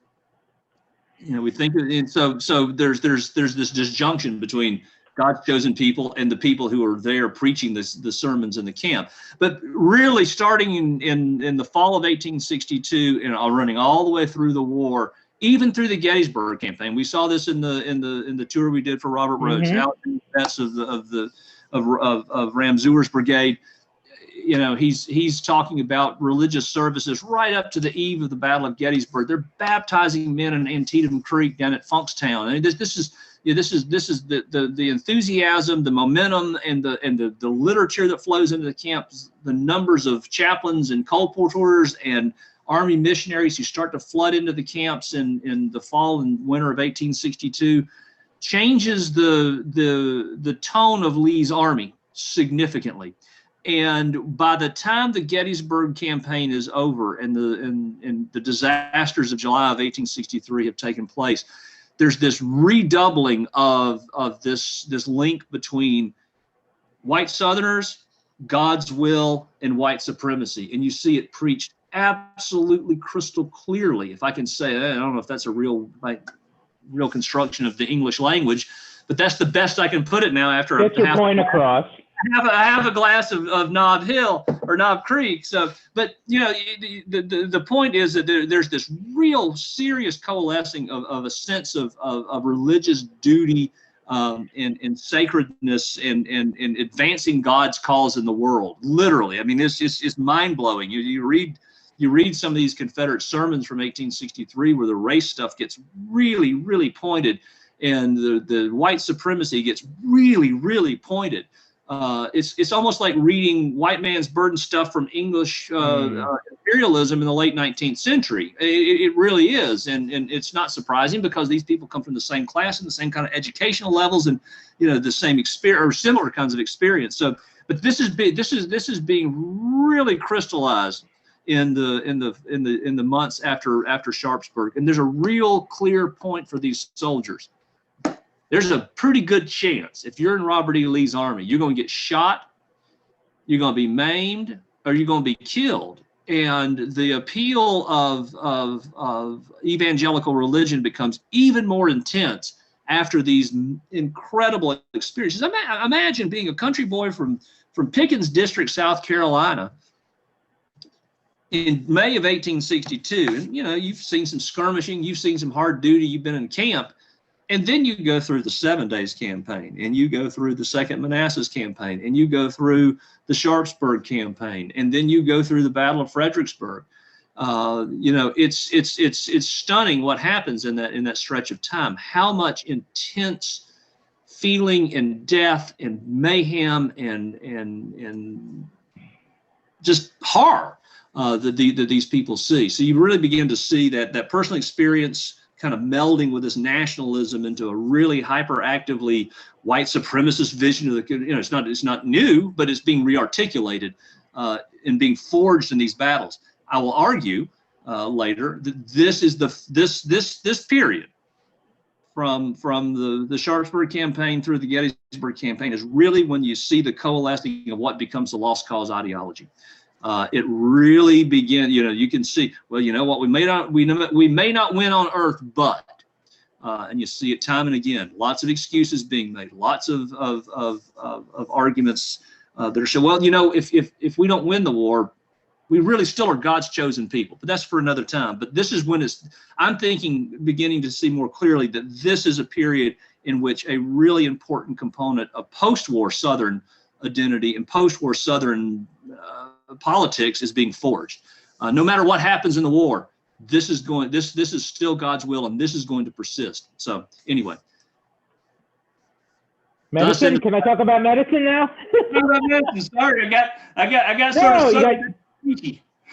You know, we think, and so there's this disjunction between God's chosen people and the people who are there preaching the sermons in the camp. But really, starting in the fall of 1862 and running all the way through the war, even through the Gettysburg campaign, we saw this in the tour we did for Robert Rhodes, out in the best of Ramseur's brigade. You know, he's talking about religious services right up to the eve of the Battle of Gettysburg. They're baptizing men in Antietam Creek down at Funkstown. I mean, this is the enthusiasm, the momentum, and the literature that flows into the camps. The numbers of chaplains and colporteurs and army missionaries who start to flood into the camps in the fall and winter of 1862 changes the tone of Lee's army significantly. And by the time the Gettysburg campaign is over and the disasters of July of 1863 have taken place, there's this redoubling of this link between white Southerners, God's will, and white supremacy. And you see it preached absolutely crystal clearly. If I can say that, I don't know if that's a real construction of the English language, but that's the best I can put it now after get your point across. I have a glass of Knob Hill or Knob Creek. So, but you know, the point is that there's this real serious coalescing of a sense of religious duty and sacredness and advancing God's cause in the world. Literally, I mean, it's mind blowing. You read some of these Confederate sermons from 1863 where the race stuff gets really, really pointed, and the white supremacy gets really, really pointed. It's almost like reading white man's burden stuff from English imperialism in the late 19th century. It really is, and it's not surprising because these people come from the same class and the same kind of educational levels, and you know, the same experience or similar kinds of experience. So, but this is being really crystallized in the months after Sharpsburg, and there's a real clear point for these soldiers. There's a pretty good chance if you're in Robert E. Lee's army, you're going to get shot, you're going to be maimed, or you're going to be killed. And the appeal of evangelical religion becomes even more intense after these incredible experiences. Imagine being a country boy from Pickens District, South Carolina, in May of 1862. And you know, you've seen some skirmishing, you've seen some hard duty, you've been in camp. And then you go through the 7 Days Campaign, and you go through the Second Manassas Campaign, and you go through the Sharpsburg Campaign, and then you go through the Battle of Fredericksburg. It's stunning what happens in that stretch of time. How much intense feeling and death and mayhem and just horror that these people see. So you really begin to see that personal experience kind of melding with this nationalism into a really hyperactively white supremacist vision of the, it's not new, but it's being rearticulated and being forged in these battles. I will argue later that this is this period from the Sharpsburg campaign through the Gettysburg campaign is really when you see the coalescing of what becomes the lost cause ideology. It really begins, you can see, well, you know what, we may not win on earth, but, and you see it time and again, lots of excuses being made, lots of arguments that are shown, well, if we don't win the war, we really still are God's chosen people, but that's for another time. But this is when I'm beginning to see more clearly that this is a period in which a really important component of post-war Southern identity and post-war Southern politics is being forged. No matter what happens in the war, this is still God's will, and this is going to persist. So anyway. Medicine? Can I talk about medicine now? Sorry, I got sort of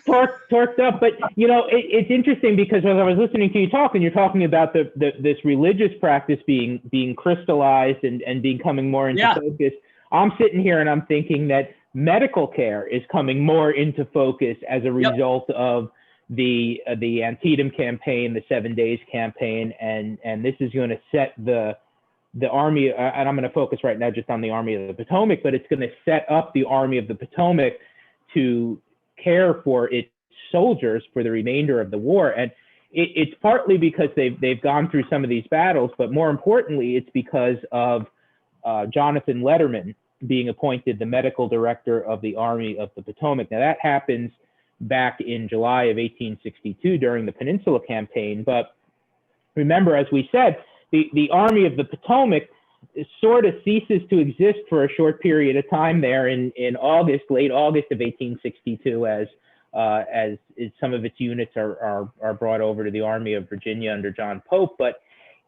torqued up, but it's interesting because as I was listening to you talk, and you're talking about this religious practice being crystallized and becoming more into focus. I'm sitting here and I'm thinking that medical care is coming more into focus as a result of the Antietam campaign, the 7 Days campaign, and this is going to set the Army, and I'm going to focus right now just on the Army of the Potomac, but it's going to set up the Army of the Potomac to care for its soldiers for the remainder of the war. And it's partly because they've gone through some of these battles, but more importantly, it's because of Jonathan Letterman being appointed the medical director of the Army of the Potomac. Now that happens back in July of 1862 during the Peninsula Campaign. But remember, as we said, the Army of the Potomac sort of ceases to exist for a short period of time there in August, late August of 1862, as some of its units are brought over to the Army of Virginia under John Pope. But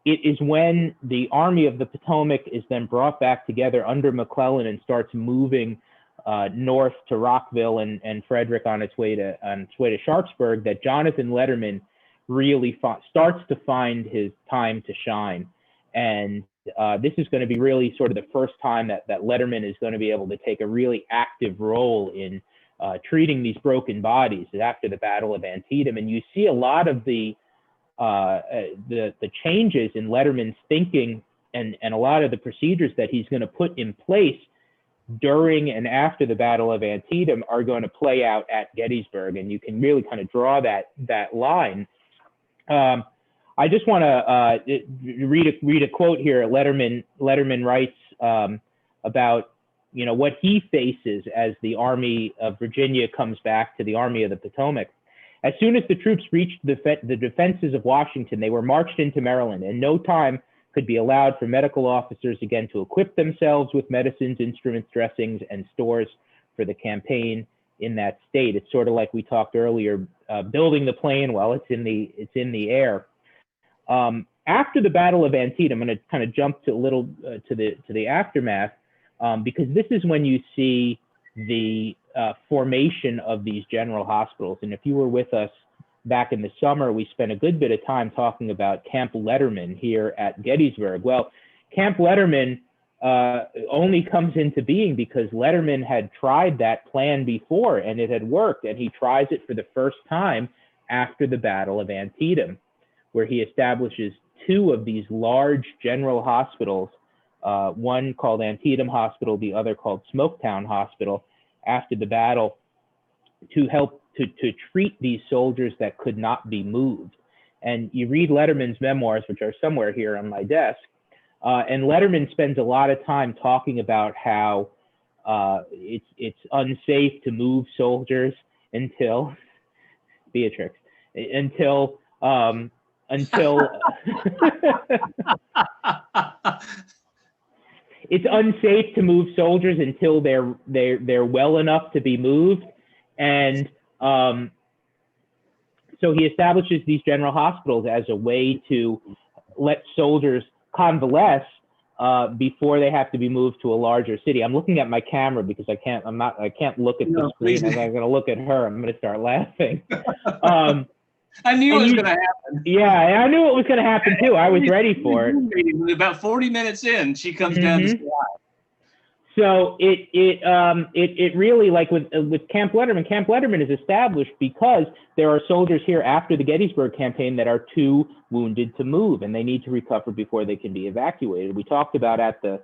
it is when the Army of the Potomac is then brought back together under McClellan and starts moving north to Rockville and Frederick on its way to Sharpsburg that Jonathan Letterman really starts to find his time to shine. And this is going to be really sort of the first time that Letterman is going to be able to take a really active role in treating these broken bodies after the Battle of Antietam. And you see a lot of the changes in Letterman's thinking and a lot of the procedures that he's going to put in place during and after the Battle of Antietam are going to play out at Gettysburg. And you can really kind of draw that line. I just want to read a quote here. Letterman writes about what he faces as the Army of Virginia comes back to the Army of the Potomac. As soon as the troops reached the defenses of Washington, they were marched into Maryland, and no time could be allowed for medical officers again to equip themselves with medicines, instruments, dressings, and stores for the campaign in that state. It's sort of like we talked earlier, building the plane while it's in the air. After the Battle of Antietam, I'm going to kind of jump to a little to the aftermath, because this is when you see the formation of these general hospitals. And if you were with us back in the summer, we spent a good bit of time talking about Camp Letterman here at Gettysburg. Well, Camp Letterman only comes into being because Letterman had tried that plan before and it had worked, and he tries it for the first time after the Battle of Antietam, where he establishes two of these large general hospitals, one called Antietam Hospital, the other called Smoketown Hospital, after the battle, to help to treat these soldiers that could not be moved. And you read Letterman's memoirs, which are somewhere here on my desk, and Letterman spends a lot of time talking about how it's unsafe to move soldiers until It's unsafe to move soldiers until they're well enough to be moved, and so he establishes these general hospitals as a way to let soldiers convalesce before they have to be moved to a larger city. I'm looking at my camera because I can't look at the screen. I'm going to look at her. I'm going to start laughing. I knew it was going to happen. Yeah, I knew it was going to happen too. I was ready for it. About 40 minutes in, she comes down the slide. So it really, like with Camp Letterman is established because there are soldiers here after the Gettysburg campaign that are too wounded to move, and they need to recover before they can be evacuated. We talked about at the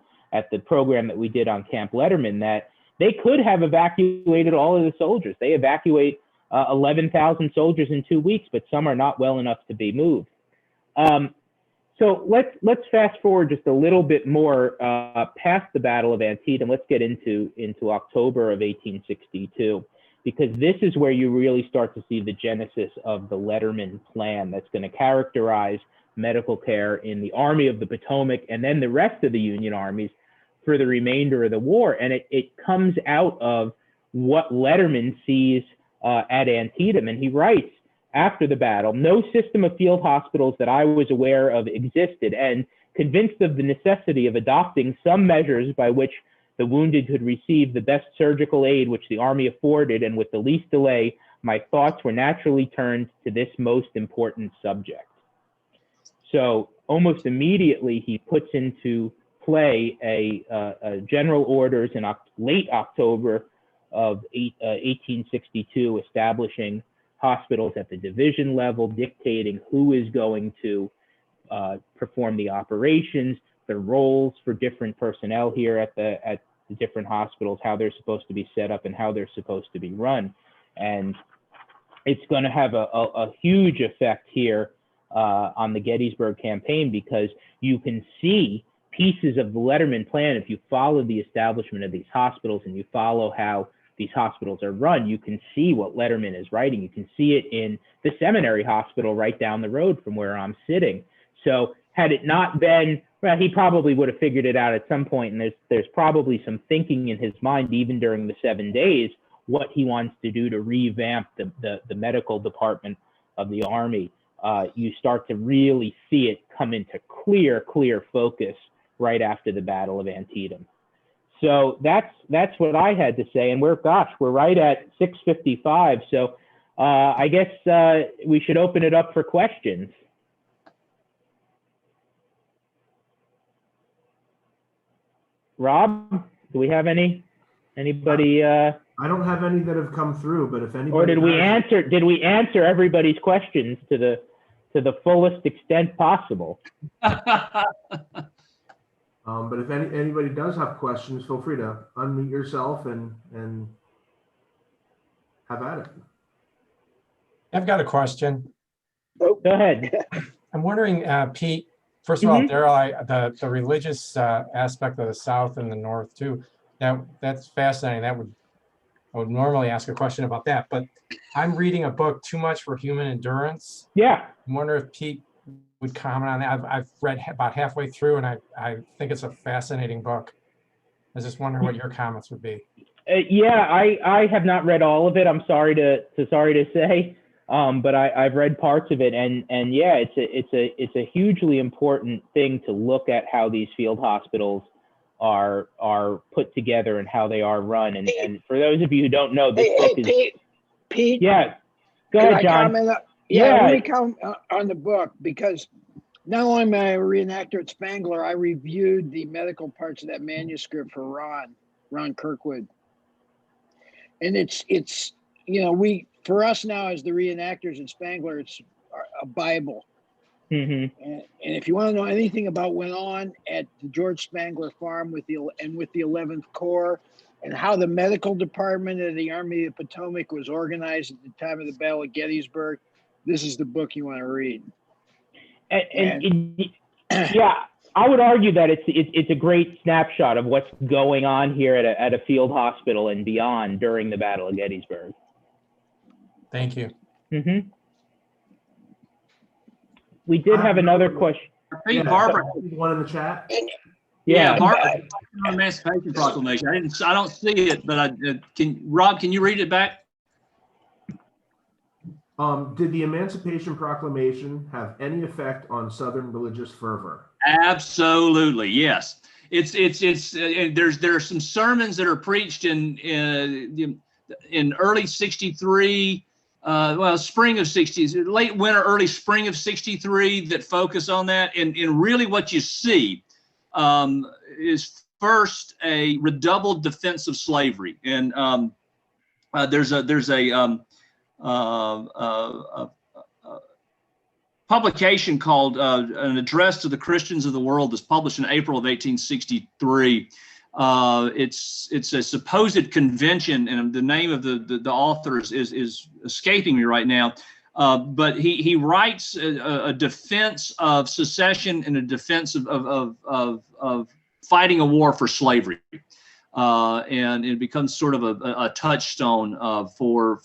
program that we did on Camp Letterman that they could have evacuated all of the soldiers. They evacuate 11,000 soldiers in 2 weeks, but some are not well enough to be moved. So let's fast forward just a little bit more past the Battle of Antietam. Let's get into October of 1862, because this is where you really start to see the genesis of the Letterman plan that's going to characterize medical care in the Army of the Potomac and then the rest of the Union armies for the remainder of the war. And it comes out of what Letterman sees at Antietam. And he writes, after the battle, no system of field hospitals that I was aware of existed, and convinced of the necessity of adopting some measures by which the wounded could receive the best surgical aid which the Army afforded, and with the least delay, my thoughts were naturally turned to this most important subject. So almost immediately he puts into play a general orders in late October of 1862, establishing hospitals at the division level, dictating who is going to perform the operations, the roles for different personnel here at the different hospitals, how they're supposed to be set up and how they're supposed to be run. And it's going to have a huge effect here on the Gettysburg campaign, because you can see pieces of the Letterman plan. If you follow the establishment of these hospitals and you follow how these hospitals are run, you can see what Letterman is writing. You can see it in the seminary hospital right down the road from where I'm sitting. So had it not been, well, he probably would have figured it out at some point, and there's probably some thinking in his mind, even during the 7 days, what he wants to do to revamp the medical department of the Army. You start to really see it come into clear focus right after the Battle of Antietam. So that's what I had to say, and we're right at 6:55. So I guess we should open it up for questions. Rob, do we have anybody? I don't have any that have come through, but if anybody, or did we answer everybody's questions to the fullest extent possible? But if anybody does have questions, feel free to unmute yourself and have at it. I've got a question. Go ahead. I'm wondering, Pete, first of all, Daryl, the religious aspect of the South and the North too, that's fascinating. I would normally ask a question about that, but I'm reading a book, Too Much for Human Endurance. Yeah. I wonder if Pete would comment on that. I've read about halfway through, and I think it's a fascinating book. I was just wondering what your comments would be. Yeah, I have not read all of it. I'm sorry to say, but I've read parts of it, and yeah, it's a hugely important thing to look at how these field hospitals are put together and how they are run. And for those of you who don't know, this book is Pete. Yeah, go ahead, John. Let me comment on the book, because not only am I a reenactor at Spangler, I reviewed the medical parts of that manuscript for Ron Kirkwood. And it's for us now as the reenactors at Spangler, it's a Bible. And if you want to know anything about what went on at the George Spangler farm with the 11th Corps, and how the medical department of the Army of the Potomac was organized at the time of the Battle of Gettysburg, this is the book you want to read. Yeah, I would argue that it's a great snapshot of what's going on here at a field hospital and beyond during the Battle of Gettysburg. Thank you. We did have another question. think Yeah, Barbara. one in the chat. Yeah. Barbara had a question on Emancipation Proclamation. I don't see it, but Rob, can you read it back? Did the Emancipation Proclamation have any effect on Southern religious fervor? Absolutely, yes. There are some sermons that are preached in early '63, well, spring of '60s, late winter, early spring of '63 that focus on that. And really, what you see is first a redoubled defense of slavery, and there's a publication called An Address to the Christians of the World that's published in April of 1863. It's a supposed convention, and the name of the author is escaping me right now. But he writes a defense of secession and a defense of fighting a war for slavery. And it becomes sort of a touchstone for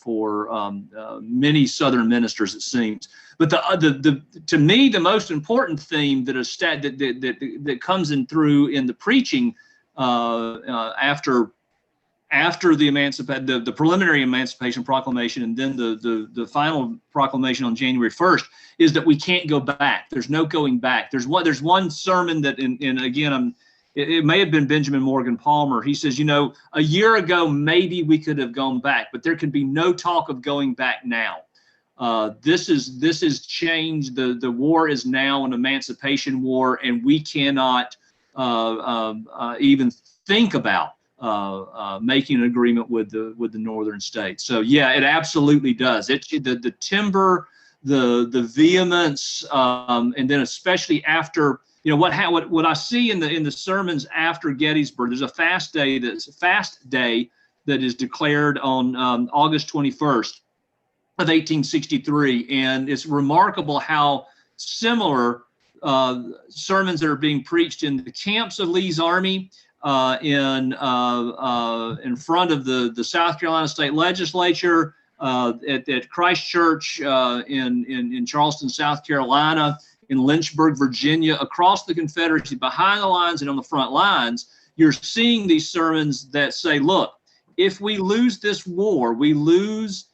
many Southern ministers, it seems. But to me, the most important theme that comes in through in the preaching after the preliminary Emancipation Proclamation and then the final proclamation on January 1st is that we can't go back. There's no going back. There's one sermon that, and again, it may have been Benjamin Morgan Palmer. He says, a year ago, maybe we could have gone back, but there can be no talk of going back now. This is changed. The war is now an emancipation war, and we cannot even think about making an agreement with the northern states. So yeah, it absolutely does. The timber, the vehemence, and then especially after. What I see in the sermons after Gettysburg, there's a fast day that is declared on August 21st of 1863, and it's remarkable how similar sermons that are being preached in the camps of Lee's army, in front of the South Carolina State Legislature, at Christ Church in Charleston, South Carolina, in Lynchburg, Virginia, across the Confederacy, behind the lines and on the front lines. You're seeing these sermons that say, look, if we lose this war, we lose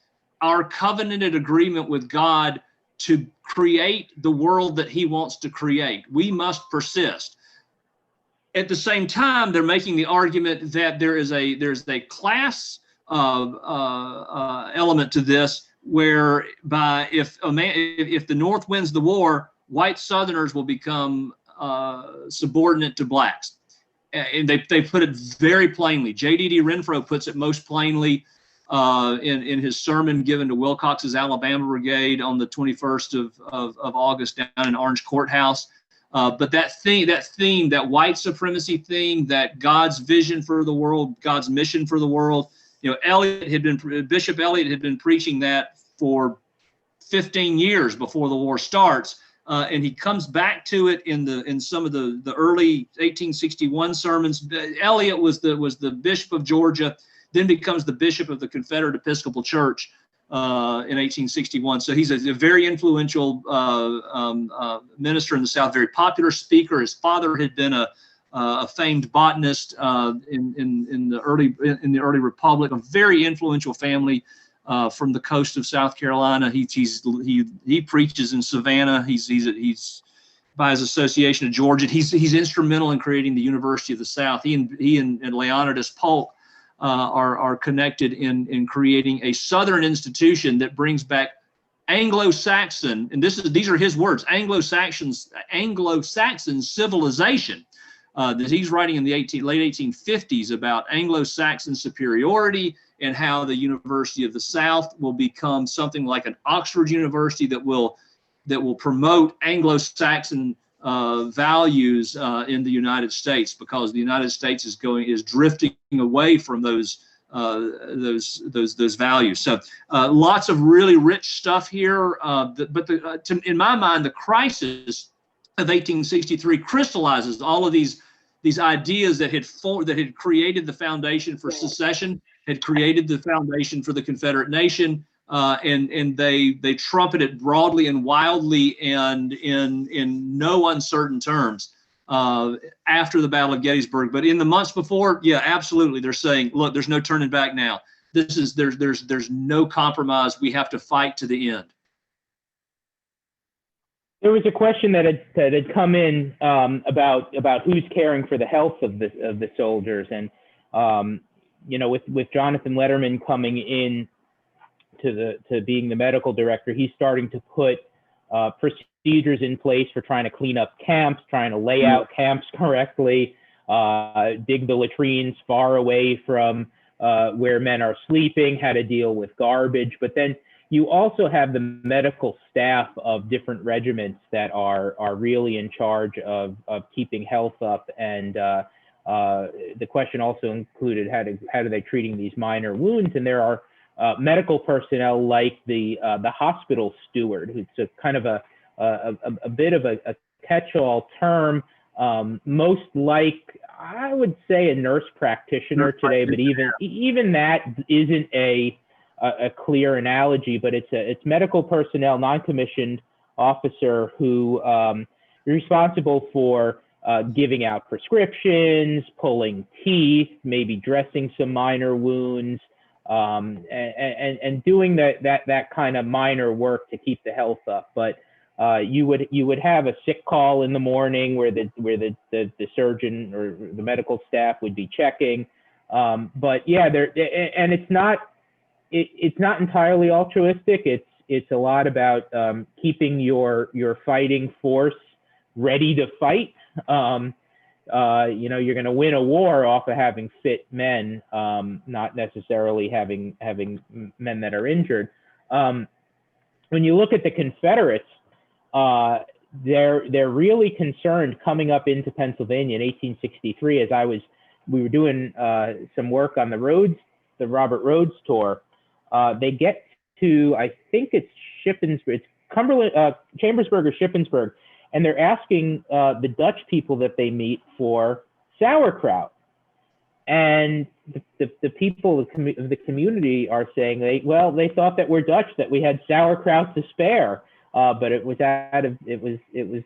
our covenanted agreement with God to create the world that he wants to create. We must persist. At the same time, they're making the argument that there's a class element to this, whereby if the North wins the war, white Southerners will become subordinate to blacks. And they put it very plainly. J.D.D. Renfro puts it most plainly in his sermon given to Wilcox's Alabama Brigade on the 21st of August down in Orange Courthouse. But that white supremacy theme, that God's vision for the world, God's mission for the world, Bishop Elliot had been preaching that for 15 years before the war starts. And he comes back to it in some of the early 1861 sermons. Eliot was the Bishop of Georgia, then becomes the Bishop of the Confederate Episcopal Church in 1861. So he's a very influential minister in the South, very popular speaker. His father had been a famed botanist in the early Republic, a very influential family. From the coast of South Carolina. He preaches in Savannah. He's by his association of Georgia. He's instrumental in creating the University of the South. He and Leonidas Polk are connected in creating a Southern institution that brings back Anglo-Saxon, and these are his words, Anglo-Saxon civilization. That he's writing in the late 1850s about Anglo-Saxon superiority, and how the University of the South will become something like an Oxford University that will promote Anglo-Saxon values in the United States, because the United States is drifting away from those values. So lots of really rich stuff here. In my mind, the crisis of 1863 crystallizes all of these ideas that had created the foundation for secession, had created the foundation for the Confederate nation, and they trumpet it broadly and wildly and in no uncertain terms after the Battle of Gettysburg. But in the months before, yeah, absolutely, they're saying, look, there's no turning back now. There's no compromise. We have to fight to the end. There was a question that had come in about who's caring for the health of the soldiers, and with Jonathan Letterman coming in to being the medical director, he's starting to put procedures in place for trying to clean up camps, trying to lay out camps correctly, dig the latrines far away from where men are sleeping, how to deal with garbage. But then you also have the medical staff of different regiments that are really in charge of keeping health up. And the question also included how do they treating these minor wounds? And there are medical personnel like the hospital steward, who's a kind of a bit of a catch-all term, most like, I would say, a nurse practitioner today, but even that isn't a clear analogy. But it's medical personnel, non-commissioned officer who is responsible for giving out prescriptions, pulling teeth, maybe dressing some minor wounds, and doing that kind of minor work to keep the health up. But you would have a sick call in the morning where the surgeon or the medical staff would be checking. But yeah, and it's not entirely altruistic. It's a lot about keeping your fighting force ready to fight. You're going to win a war off of having fit men, not necessarily having men that are injured. When you look at the Confederates, they're really concerned coming up into Pennsylvania in 1863. We were doing some work on the Robert Rhodes tour. They get to, I think it's Shippensburg, it's Cumberland, Chambersburg or Shippensburg, and they're asking the Dutch people that they meet for sauerkraut. And the people of the community are saying they thought that we're Dutch, that we had sauerkraut to spare, but it was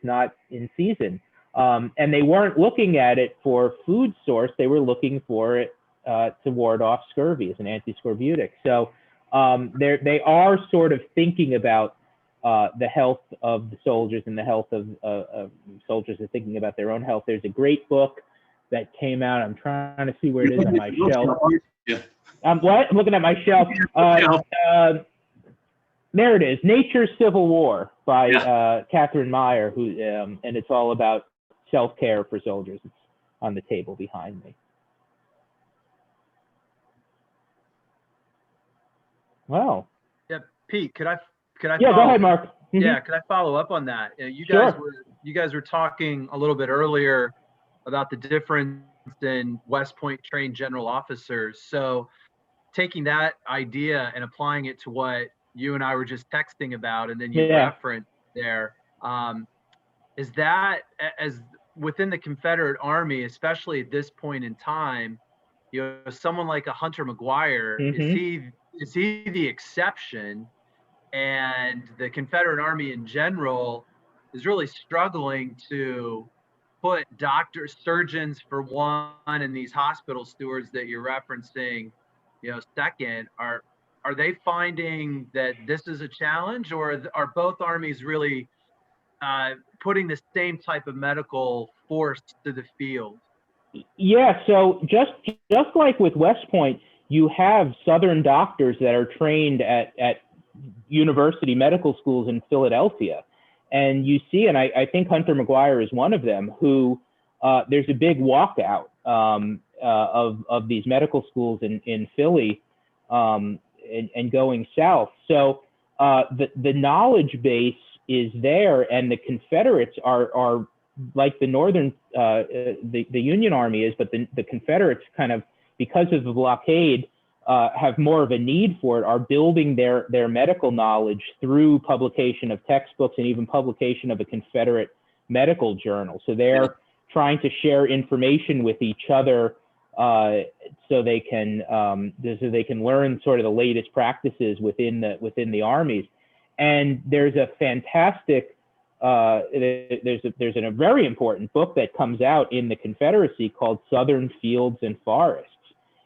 not in season. And they weren't looking at it for food source; they were looking for it to ward off scurvy as an anti-scorbutic. So they are sort of thinking about the health of the soldiers, and the health of soldiers are thinking about their own health. There's a great book that came out. I'm trying to see where it is on my shelf. Yeah. I'm looking at my shelf. There it is, Nature's Civil War by Catherine Meyer, and it's all about self-care for soldiers. It's on the table behind me. Wow. Yeah, Pete, could I? Yeah, go ahead, Mark. Mm-hmm. Yeah, could I follow up on that? You guys were talking a little bit earlier about the difference in West Point trained general officers. So taking that idea and applying it to what you and I were just texting about, and then you referenced there, is that as within the Confederate Army, especially at this point in time, someone like a Hunter McGuire, is he the exception? And the Confederate Army in general is really struggling to put doctors, surgeons for one, and these hospital stewards that you're referencing, second. Are they finding that this is a challenge, or are both armies really putting the same type of medical force to the field? Yeah, so just like with West Point, you have Southern doctors that are trained at university medical schools in Philadelphia. And you see, and I think Hunter McGuire is one of them, who there's a big walkout of these medical schools in Philly and going south. So the knowledge base is there, and the Confederates are like the Northern, the Union Army is, but the Confederates kind of, because of the blockade, have more of a need for it, are building their medical knowledge through publication of textbooks and even publication of a Confederate medical journal. So they're trying to share information with each other so they can learn sort of the latest practices within the armies. And there's a fantastic there's a very important book that comes out in the Confederacy called Southern Fields and Forests,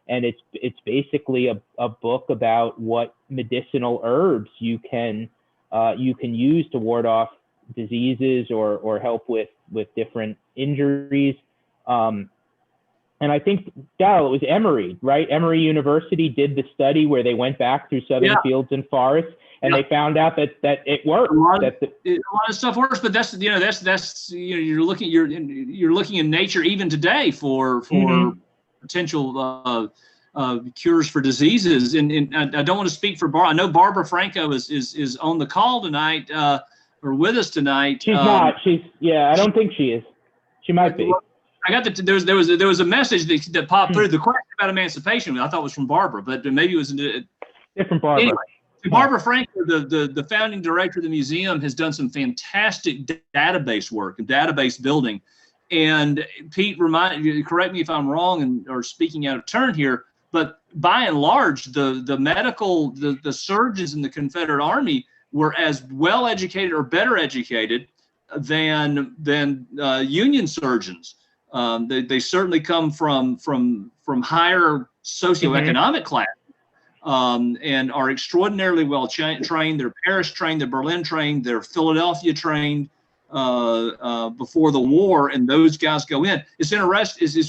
and it's basically a book about what medicinal herbs you can use to ward off diseases or help with different injuries. And I think, Daryl, it was Emory, right? Emory University did the study where they went back through Southern Fields and Forests, and they found out that it worked. A lot of stuff works, but that's you're looking in nature even today for potential cures for diseases. And I don't want to speak for Barbara. I know Barbara Franco is on the call tonight or with us tonight. She's not. I don't think she is. She might be. I got there was a message that popped through. The question about emancipation I thought was from Barbara, but maybe it was different Barbara. Anyway, Barbara Franco, the founding director of the museum, has done some fantastic database work and database building. And Pete, correct me if I'm wrong or speaking out of turn here, but by and large, the surgeons in the Confederate Army were as well educated or better educated than Union surgeons. They certainly come from higher socioeconomic class, and are extraordinarily well trained. They're Paris trained, they're Berlin trained, they're Philadelphia trained before the war, and those guys go in. It's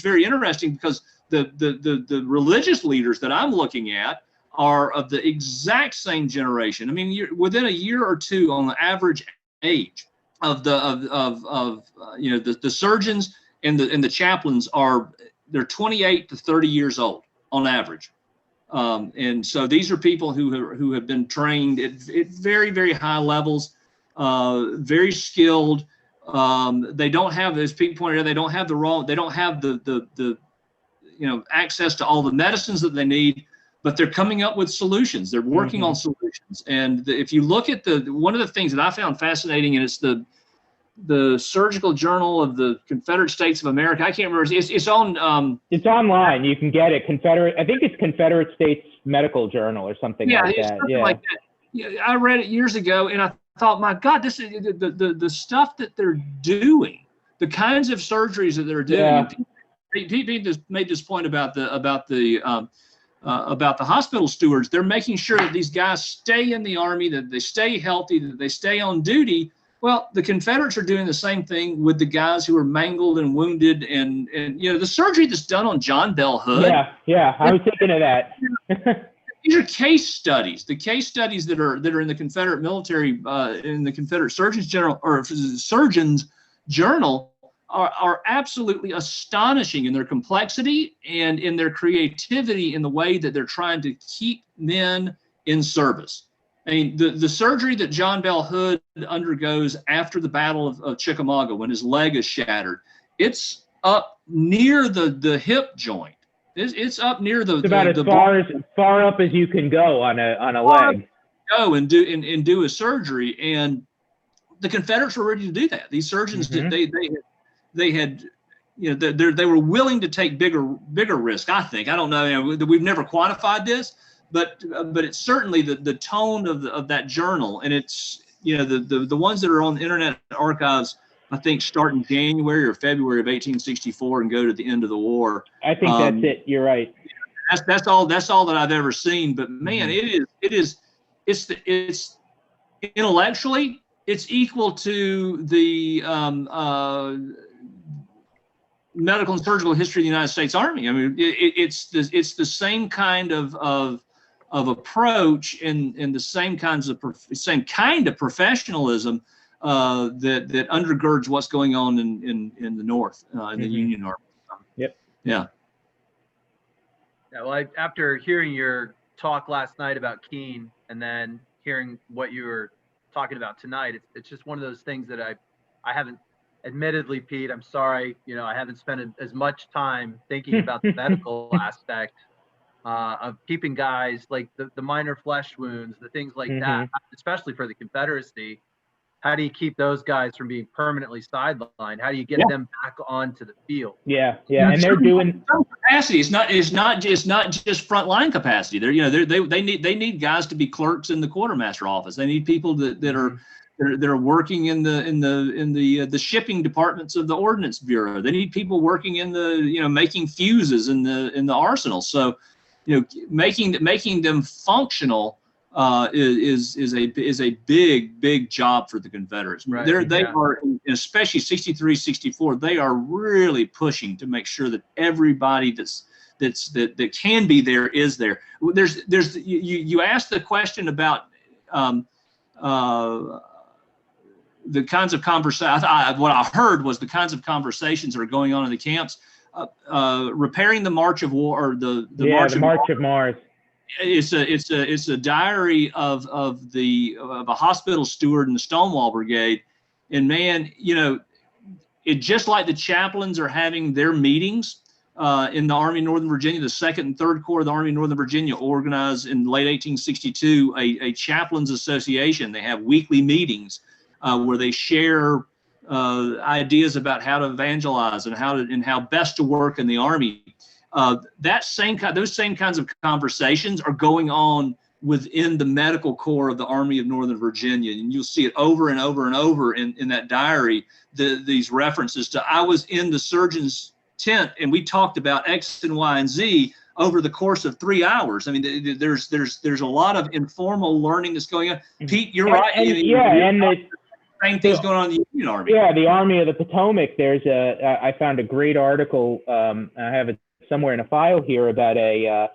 very interesting because the religious leaders that I'm looking at are of the exact same generation. I mean, within a year or two on the average age of the surgeons and the chaplains they're 28 to 30 years old on average. And so these are people who have been trained at very, very high levels, very skilled. They don't have, as Pete pointed out, they don't have the access to all the medicines that they need, but they're coming up with solutions. They're working on solutions. And if you look at one of the things that I found fascinating, and it's the Surgical Journal of the Confederate States of America. I can't remember. It's on. It's online. You can get it. I think it's Confederate States Medical Journal or something like that. Like that. Yeah, I read it years ago, and I thought, my God, this is the stuff that they're doing, the kinds of surgeries that they're doing. Yeah. Pete just made this point about the hospital stewards. They're making sure that these guys stay in the Army, that they stay healthy, that they stay on duty. Well, the Confederates are doing the same thing with the guys who are mangled and wounded, and the surgery that's done on John Bell Hood. Yeah, I was thinking of that. These are case studies. The case studies that are in the Confederate military, in the Confederate Surgeons Journal, are absolutely astonishing in their complexity and in their creativity in the way that they're trying to keep men in service. I mean, the surgery that John Bell Hood undergoes after the Battle of Chickamauga, when his leg is shattered, it's up near the hip joint. It's up near it's about as far up as you can go on a leg. Go and do a surgery, and the Confederates were ready to do that. These surgeons they were willing to take bigger risk. I think, I don't know. We've never quantified this. But it's certainly the tone of that journal, and it's the ones that are on the Internet Archives, I think, start in January or February of 1864 and go to the end of the war. I think that's it. You're right. That's all that I've ever seen. But man, it's intellectually it's equal to the medical and surgical history of the United States Army. I mean, it's the same kind of approach and the same kind of professionalism that undergirds what's going on in the North, in the Union Army. Yep. Yeah. Yeah. Well, after hearing your talk last night about Keene and then hearing what you were talking about tonight, it's just one of those things that I haven't. Admittedly, Pete, I'm sorry. I haven't spent as much time thinking about the medical aspect of keeping guys like the minor flesh wounds, the things like that, especially for the Confederacy. how do you keep those guys from being permanently sidelined? How do you get them back onto the field? Yeah, and they're doing some capacity. It's not just frontline capacity. They need guys to be clerks in the quartermaster office. They need people that are working in the shipping departments of the Ordnance Bureau. They need people working in the making fuses in the arsenal. So making them functional is a big job for the Confederates. Right. They are, especially 63, 64, they are really pushing to make sure that everybody that can be there is there. You asked the question about the kinds of conversations. What I heard was the kinds of conversations that are going on in the camps. Repairing the March of War, or the March of Mars. It's a diary of a hospital steward in the Stonewall Brigade, and man, it just like the chaplains are having their meetings in the Army of Northern Virginia. The 2nd and 3rd Corps of the Army of Northern Virginia organized in late 1862 a chaplains association. They have weekly meetings where they share ideas about how to evangelize and how best to work in the Army. Those same kinds of conversations are going on within the medical corps of the Army of Northern Virginia, and you'll see it over and over and over in that diary. These references to, I was in the surgeon's tent and we talked about X and Y and Z over the course of 3 hours. I mean, there's a lot of informal learning that's going on. Pete, you're right. And the same thing's going on in the Union Army. Yeah, the Army of the Potomac. I found a great article. I have it somewhere in a file here about a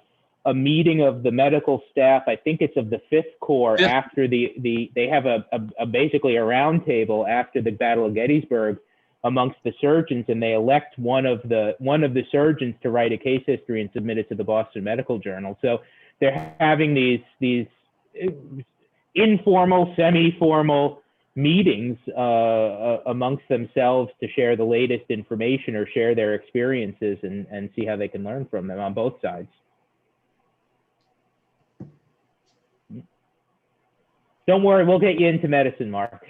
meeting of the medical staff. I think it's of the 5th Corps after they have a basically a round table after the Battle of Gettysburg amongst the surgeons, and they elect one of the surgeons to write a case history and submit it to the Boston Medical Journal. So they're having these informal, semi-formal meetings amongst themselves to share the latest information or share their experiences and see how they can learn from them on both sides. Don't worry, we'll get you into medicine, Mark.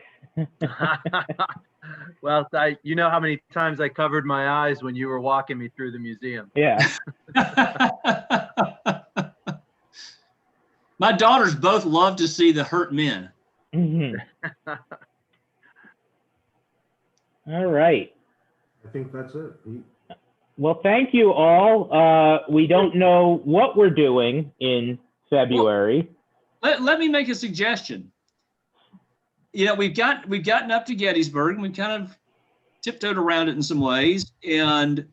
Well, you know how many times I covered my eyes when you were walking me through the museum. Yeah. My daughters both love to see the hurt men. Mm-hmm. All right. I think that's it, Pete. Well, thank you all. We don't know what we're doing in February. Let me make a suggestion. We've gotten up to Gettysburg and we've kind of tiptoed around it in some ways. And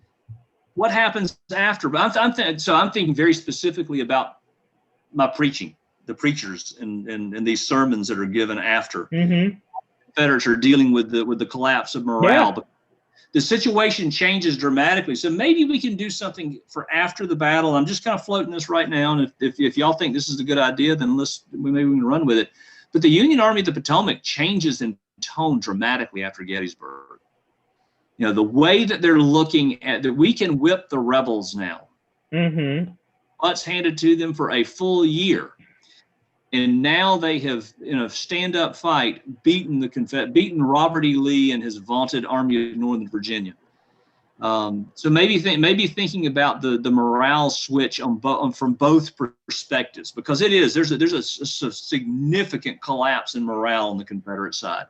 what happens after? But I'm thinking very specifically about my preaching, the preachers and these sermons that are given after. Mm-hmm. Confederates are dealing with the collapse of morale. Yeah. But the situation changes dramatically. So maybe we can do something for after the battle. I'm just kind of floating this right now. And if y'all think this is a good idea, then maybe we can run with it. But the Union Army of the Potomac changes in tone dramatically after Gettysburg. The way that they're looking at that, we can whip the rebels now. Mm-hmm. Butts handed to them for a full year. And now they have, in a stand-up fight, beaten Robert E. Lee and his vaunted Army of Northern Virginia. So maybe thinking about the morale switch from both perspectives, because there's a significant collapse in morale on the Confederate side.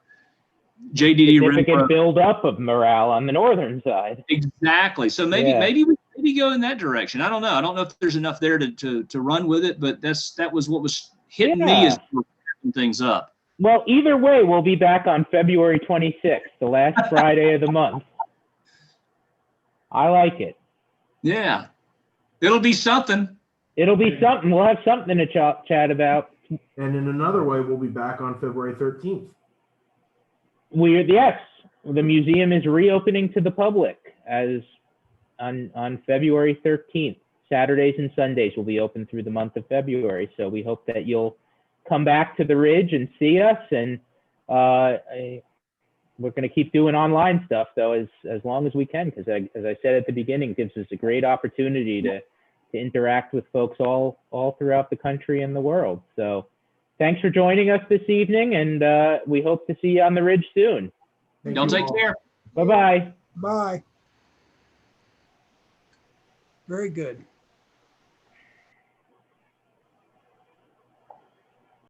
JDD significant build-up of morale on the northern side. Exactly. So maybe we go in that direction. I don't know. I don't know if there's enough there to run with it, but that was what was hitting me as we're wrapping things up. Well, either way, we'll be back on February 26th, the last Friday of the month. I like it. Yeah. It'll be something. It'll be something. We'll have something to chat about. And in another way, we'll be back on February 13th. Yes, the museum is reopening to the public as on February 13th. Saturdays and Sundays will be open through the month of February. So we hope that you'll come back to the Ridge and see us. And we're going to keep doing online stuff, though, as long as we can, because as I said at the beginning, it gives us a great opportunity to interact with folks all throughout the country and the world. So thanks for joining us this evening, and we hope to see you on the Ridge soon. Y'all take care. Bye-bye. Bye. Very good.